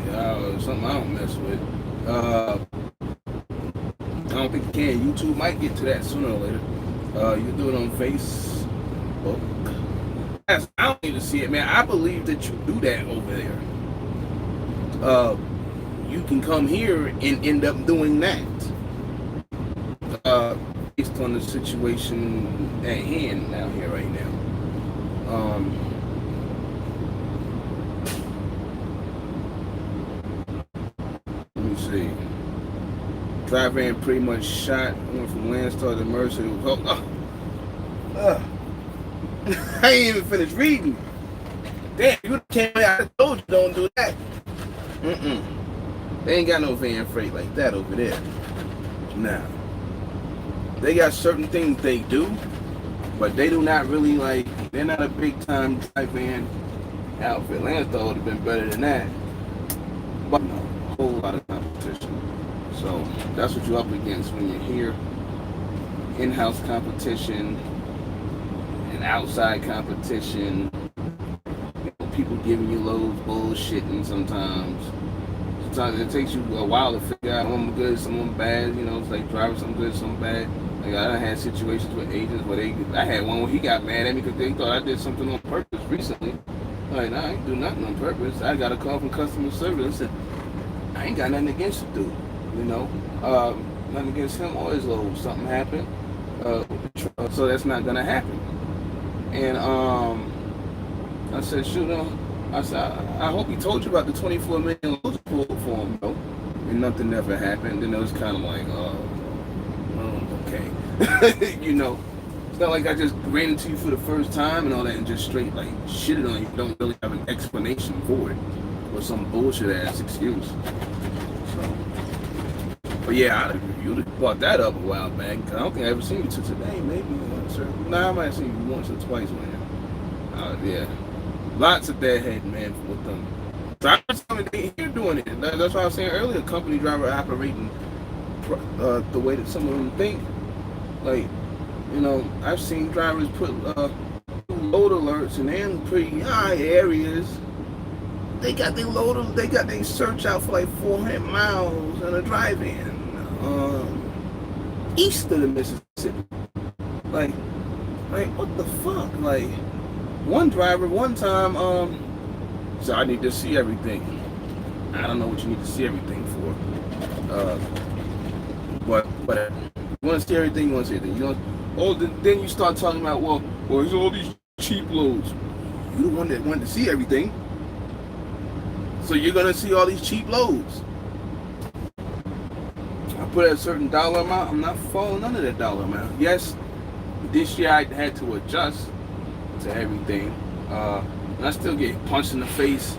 Something I don't mess with. I don't think you can. YouTube might get to that sooner or later. You can do it on Facebook. Yes, I don't need to see it, man. I believe that you do that over there. You can come here and end up doing that. Based on the situation at hand now here right now. Let me see. Driver van pretty much shot. Went from Landstar to Mercer. I ain't even finished reading. Damn, you can't. I told you don't do that. They ain't got no van freight like that over there. Nah. They got certain things they do, but they do not really like. They're not a big time drive van outfit. Landstar would have been better than that. But no, a whole lot of competition. So that's what you're up against when you're here. In-house competition and outside competition. People giving you loads, bullshitting sometimes. Sometimes it takes you a while to figure out someone good, someone bad. You know, it's like driving some good, some bad. Like I had situations with agents where I had one where he got mad at me because they thought I did something on purpose recently. Like, nah, I ain't do nothing on purpose. I got a call from customer service. I said, I ain't got nothing against the dude. You know, nothing against him or his load. Something happened. So that's not gonna happen. And I said, shoot, I said, I hope he told you about the 24 million loads pulled for him, though. And nothing ever happened. And it was kind of like, okay. You know, it's not like I just ran into you for the first time and all that and just straight like shitted on you. Don't really have an explanation for it or some bullshit ass excuse. So, but yeah, you would have brought that up a while back. I don't think I ever seen you till today. Maybe once or I might have seen you once or twice, man. Yeah. Lots of deadhead, man, with them. So I was telling you, you're doing it. That's why I was saying earlier, company driver operating the way that some of them think. Like, you know, I've seen drivers put load alerts and in pretty high areas. They got their load, they got their search out for like 400 miles in a drive-in east of the Mississippi. Like what the fuck? Like, one driver one time said, I need to see everything. I don't know what you need to see everything for. But you want to see everything, you want to see everything. You know, then you start talking about, well, there's all these cheap loads. You're the one that wanted to see everything. So you're going to see all these cheap loads. I put a certain dollar amount. I'm not falling under that dollar amount. Yes, this year I had to adjust to everything. And I still get punched in the face.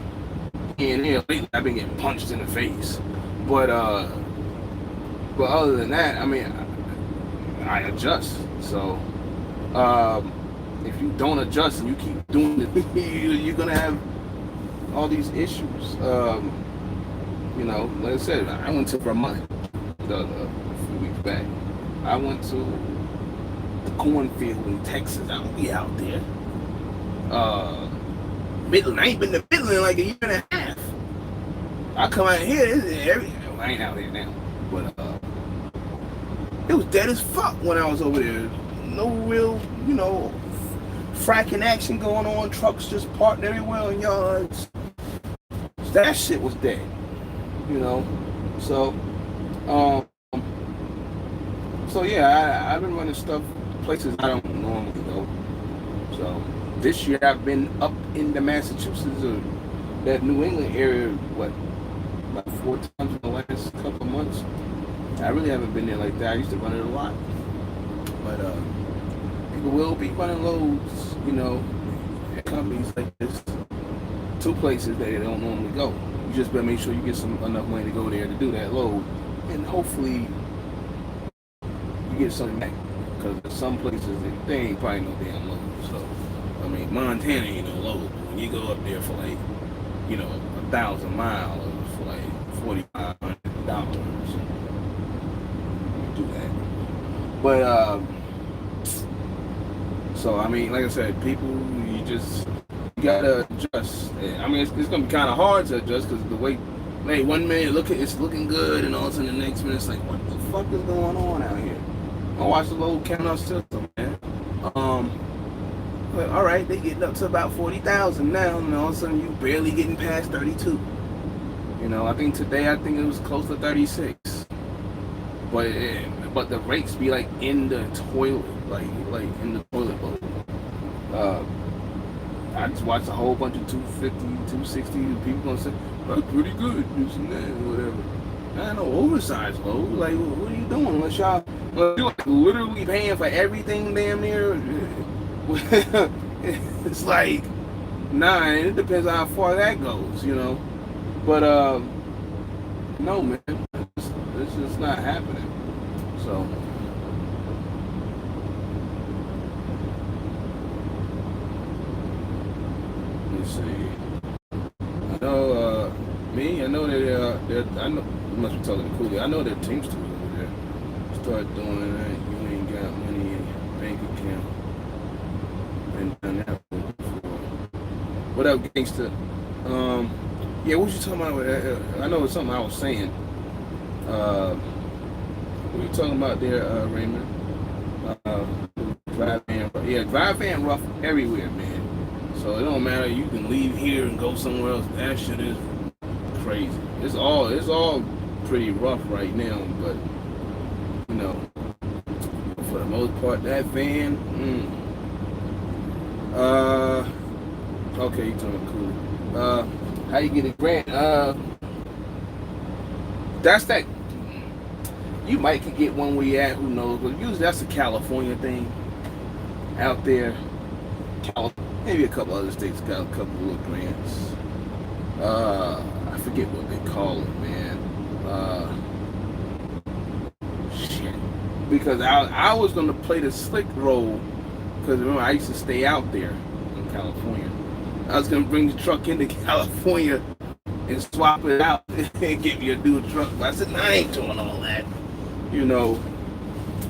And lately I've been getting punched in the face. But other than that, I mean, I adjust. So if you don't adjust and you keep doing it, you're gonna have all these issues. You know, like I said, I went to Vermont a few weeks back. I went to the cornfield in Texas. I don't be out there. Midland. I ain't been to Midland in like a year and a half. I come out here, I ain't out here now. But it was dead as fuck when I was over there. No real, you know, fracking action going on. Trucks just parked everywhere in yards. That shit was dead. You know. So yeah, I've been running stuff places I don't normally go. So this year I've been up in the Massachusetts or that New England area, about 4 times in the last couple of months. I really haven't been there like that. I used to run it a lot. But people will be running loads, you know, at companies like this, to places that they don't normally go. You just better make sure you get enough money to go there to do that load. and hopefully you get something back. Because there's some places they ain't probably no damn load. So, I mean, Montana ain't no load. When you go up there for like, 1,000 miles for like $4,500, you do that. But so I mean, like I said, people, you gotta adjust. I mean, it's gonna be kind of hard to adjust because the way, like, 1 minute it's looking good, and all of a sudden the next minute it's like, what the fuck is going on out here? I watch the load count system, man. But all right, they getting up to about 40,000 now, and all of a sudden you barely getting past 32. I think today it was close to 36. But the rates be like in the toilet, like in the toilet bowl. I just watched a whole bunch of 250, 260 people gonna say, that's pretty good, this and that, whatever. I know, oversized load. Like, what are you doing? Unless you're like literally paying for everything damn near. It's like, nah, it depends on how far that goes, But no, man, it's just not happening. So. Let's see. I know that I know you must be talking to Cooley. I know that Teamsters over there start doing that. You ain't got money in your bank account. Been done that before. What up, gangster? Yeah, what you talking about? I know it's something I was saying. What you talking about there, Raymond? Drive van rough everywhere, man. So it don't matter. You can leave here and go somewhere else. That shit is crazy. It's all pretty rough right now, but for the most part, that van. Okay, you talking cool. How you get a grant? That's that. You might could get one where you at. Who knows? But usually that's a California thing. Out there, maybe a couple other states got a couple of little grants. I forget what they call it, man. Shit. Because I was gonna play the slick role, because remember I used to stay out there in California. I was gonna bring the truck into California and swap it out and get me a new truck. But I said, I ain't doing all that,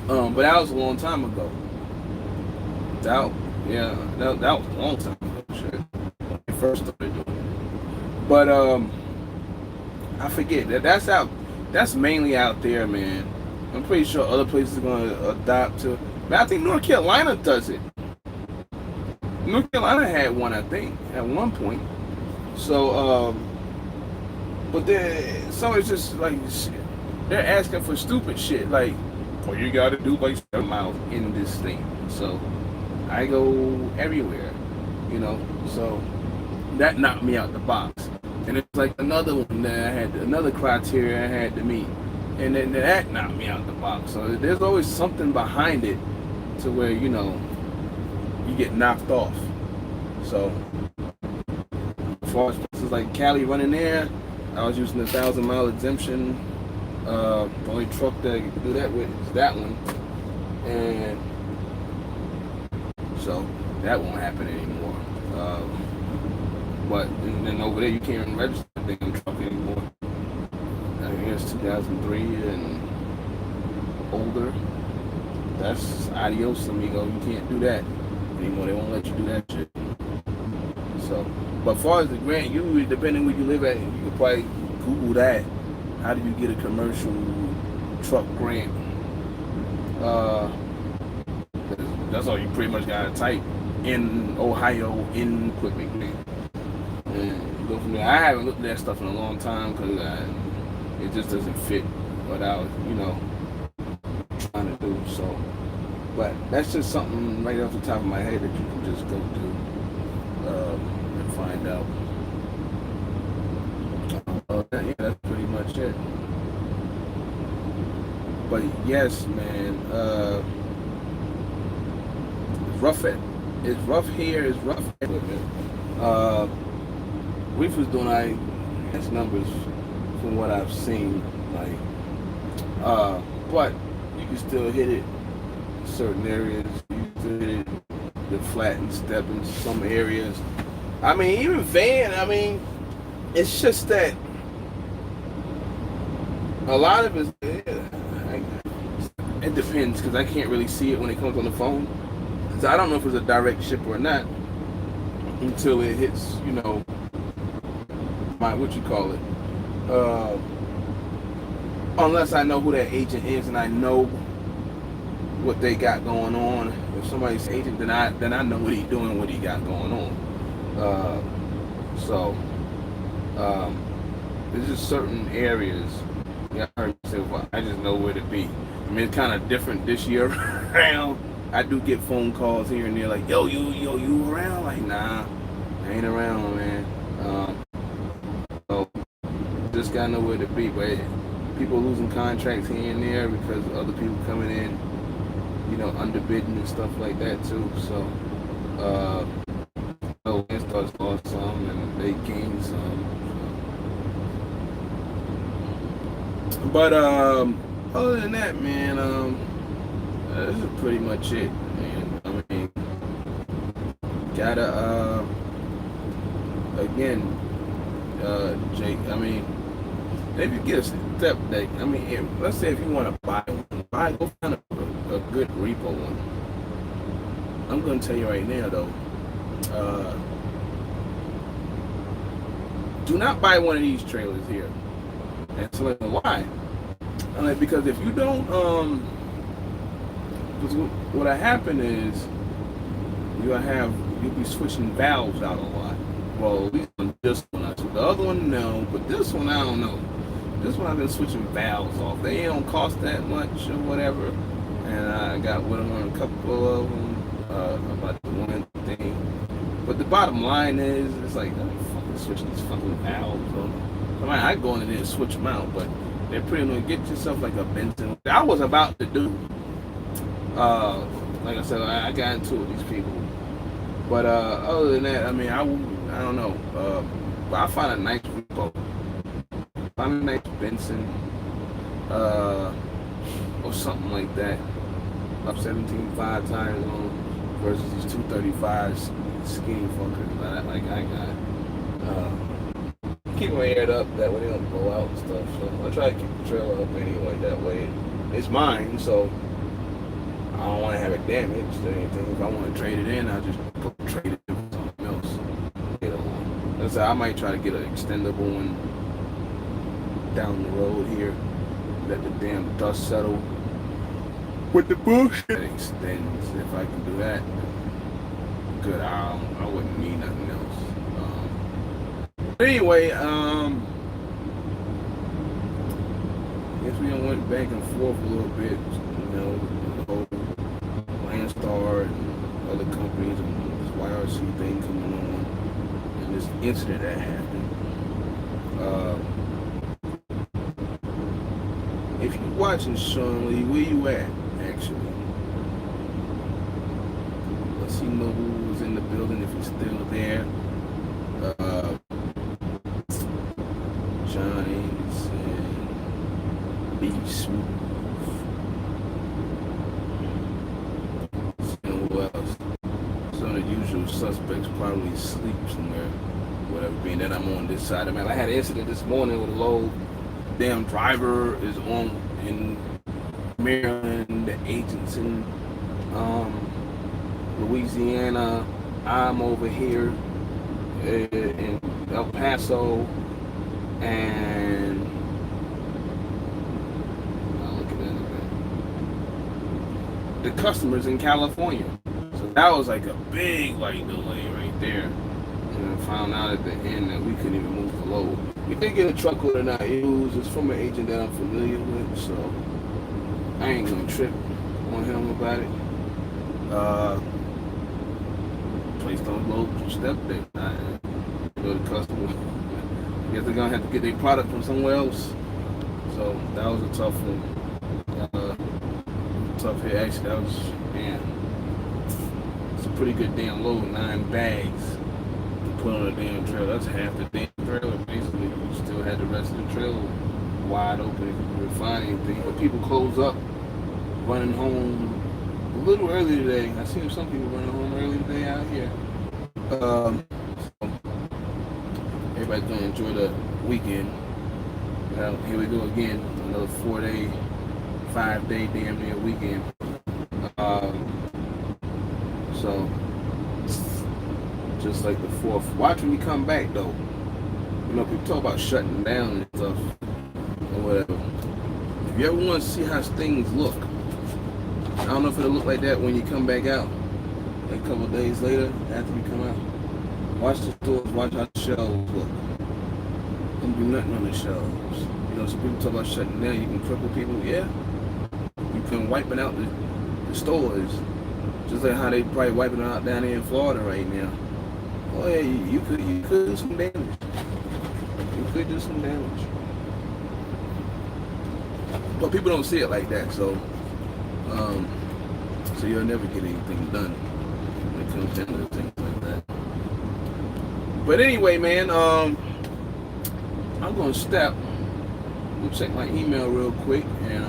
But that was a long time ago. That was a long time ago. Shit. When I first started doing it. But I forget that's mainly out there, man. I'm pretty sure other places are gonna adopt to. But I think North Carolina does it. North Carolina had one, I think, at one point. So but so it's just like shit. They're asking for stupid shit, like, oh, you gotta do like 7 miles in this state. So I go everywhere, so that knocked me out the box. And it's like another one that I had, another criteria I had to meet, and then that knocked me out the box. So there's always something behind it to where, you get knocked off. So as far as places like Cali running there, I was using the 1,000-mile exemption. The only truck that I could do that with is that one. And so that won't happen anymore. But then over there you can't even register the damn truck anymore. I think it's 2003 and older. That's adios, amigo. You can't do that anymore. They won't let you do that shit. So, but as far as the grant, depending where you live at, you could probably Google that. How do you get a commercial truck grant? That's all you pretty much gotta type in Ohio in equipment grant. And go from there. I haven't looked at that stuff in a long time because it just doesn't fit what I was, trying to do. So, but that's just something right off the top of my head that you can just go do and find out. Yeah, that's pretty much it. But yes, man, it's rough here. It's rough everywhere. Reef was doing his numbers from what I've seen. Like But you can still hit it in certain areas. You can still hit it the flat and step in some areas. I mean, even van, I mean, it's just that a lot of it depends because I can't really see it when it comes on the phone. So I don't know if it's a direct ship or not until it hits, you know, my, what you call it. Unless I know who that agent is and I know what they got going on. If somebody's agent, then I know what he's doing, what he got going on. So there's just certain areas. Yeah, I heard you say, well, I just know where to be. I mean, it's kind of different this year around. I do get phone calls here and there, like, yo, you around? Like, nah, I ain't around, man. So just gotta know where to be. But people losing contracts here and there because other people coming in, you know, underbidding and stuff like that too. So, Landstar's lost some and they gained some. But other than that, man, this is pretty much it, man. I mean, gotta again, Jake. I mean, maybe get a step deck. I mean, let's say if you want to buy one, go find a good repo one. I'm gonna tell you right now, though. Do not buy one of these trailers here. And so why? Because if you don't, because what'll happen is you'll be switching valves out a lot. Well, at least on this one, the other one no, but this one I don't know. This one I've been switching valves off. They don't cost that much or whatever, and I got with them on a couple of them about the one thing. But the bottom line is, it's like I'm fucking switching these fucking valves. I mean, I go in there and switch them out, but they're pretty much get yourself like a Benson. I was about to do. Like I said, I got into it with these people. But other than that, I mean, I don't know. But I find a nice repo. Find a nice Benson, or something like that. Up 17.5 tires on versus these 235s skinny fuckers like I got. Keep them aired up, that way they don't blow out and stuff. So I try to keep the trailer up anyway, that way it's mine, so I don't want to have it damaged or anything. If I want to trade it in, I'll just trade it in for something else. You know, so I might try to get an extendable one down the road here, let the damn dust settle with the bush. It extends. If I can do that, good. I wouldn't need nothing else. Anyway, I guess we went back and forth a little bit, you know, the whole Landstar and other companies and this YRC thing coming on and this incident that happened. If you're watching Sean Lee, where you at, actually? Let's see who was in the building, if he's still there. Johnny's and B Smooth. Who else? Some of the usual suspects probably sleep somewhere. Whatever, being that I'm on this side. I mean, I had an incident this morning with a low damn driver is on in Maryland, the agents in Louisiana. I'm over here in El Paso. And I'll look at it. The customers in California. So that was like a big delay right there. And I found out at the end that we couldn't even move the load. We did get a truck order that I use. It's from an agent that I'm familiar with, so I ain't gonna trip on him about it. Placed on load step day. Go to customer. I guess they're gonna have to get their product from somewhere else. So that was a tough one. Tough hit. Actually, that was, man, it's a pretty good damn load. 9 bags to put on a damn trailer. That's half the damn trailer basically. You still had the rest of the trailer wide open if you could find anything. But people close up, running home a little early today. I seen some people running home early today out here. So everybody's gonna enjoy the weekend. Here we go again, another 4-day, 5-day damn near weekend. So just like the 4th. Watch when we come back though. You know, people talk about shutting down and stuff or whatever. If you ever want to see how things look, I don't know if it'll look like that when you come back out. Like a couple of days later, after you come out. Watch the stores, watch how the shelves look. Don't do nothing on the shelves. You know, some people talk about shutting down, you can cripple people. Yeah. You can wiping out the stores. Just like how they probably wiping out down there in Florida right now. Oh yeah, you could do some damage. You could do some damage. But people don't see it like that, so you'll never get anything done when it comes down to things like that. But anyway, man, I'm gonna step. We'll check my email real quick, and I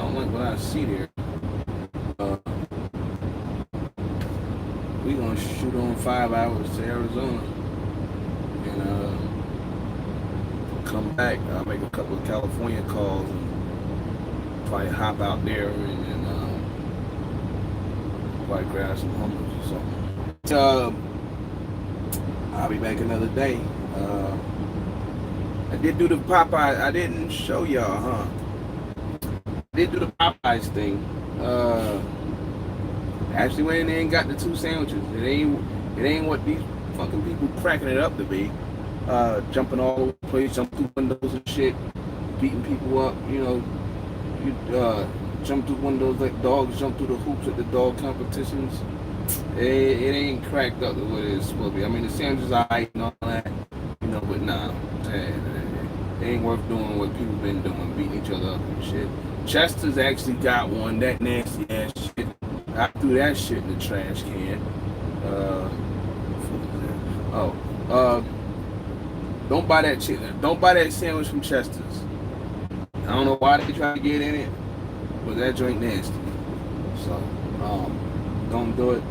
don't like what I see there. We're gonna shoot on 5 hours to Arizona, and come back. I'll make a couple of California calls and probably hop out there and probably grab some hummus or something. I'll be back another day. I did do the Popeye. I didn't show y'all, huh? I did do the Popeyes thing. Actually went in there and got the 2 sandwiches. It ain't what these fucking people cracking it up to be. Jumping all over the place, jumping through windows and shit, beating people up. You know, you jump through windows like dogs jump through the hoops at the dog competitions. It ain't cracked up to what it's supposed to be. I mean, the sandwiches are alright and all that, you know, but nah, it ain't worth doing what people been doing, beating each other up and shit. Chester's actually got one, that nasty ass shit. I threw that shit in the trash can. Don't buy that shit. Don't buy that sandwich from Chester's. I don't know why they try to get in it, but that joint nasty. So, don't do it.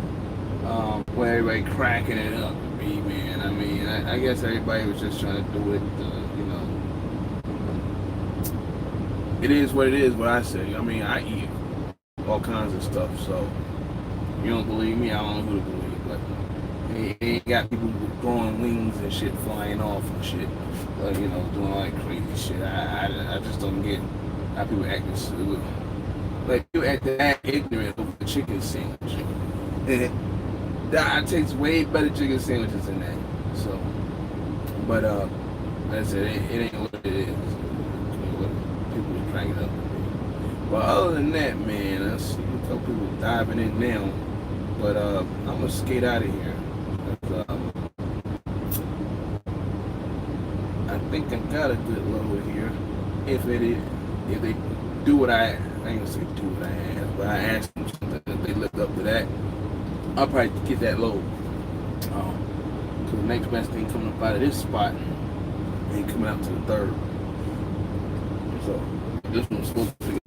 Where everybody cracking it up, man. I mean, I guess everybody was just trying to do it, you know. It is what it is, what I say. I mean, I eat all kinds of stuff, so you don't believe me, I don't know who to believe, but it ain't got people growing wings and shit flying off and shit, you know, doing all that crazy shit. I just don't get how people acting stupid. Like, you act that ignorant over the chicken sandwich. That tastes way better chicken sandwiches than that. So, but like I said, it ain't what it is. What people are cranking up. But other than that, man, I see a couple people diving in now. But I'm gonna skate out of here. I think I got a good load here. If they do what I ain't gonna say do what I asked, but I asked them something that they lived up to that, I'll probably get that load. Cause the next best thing coming up out of this spot ain't coming out to the 3rd. So this one's supposed to be.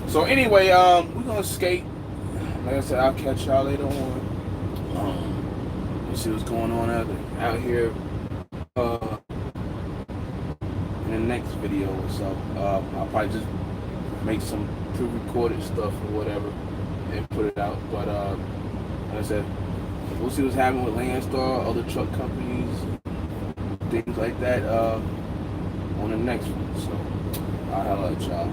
So anyway, we're gonna skate. Like I said, I'll catch y'all later on. We'll see what's going on out here in the next video or so. I'll probably just make some pre-recorded stuff or whatever and put it out. But like I said, we'll see what's happening with Landstar, other truck companies, things like that on the next one. So I'll holla at y'all.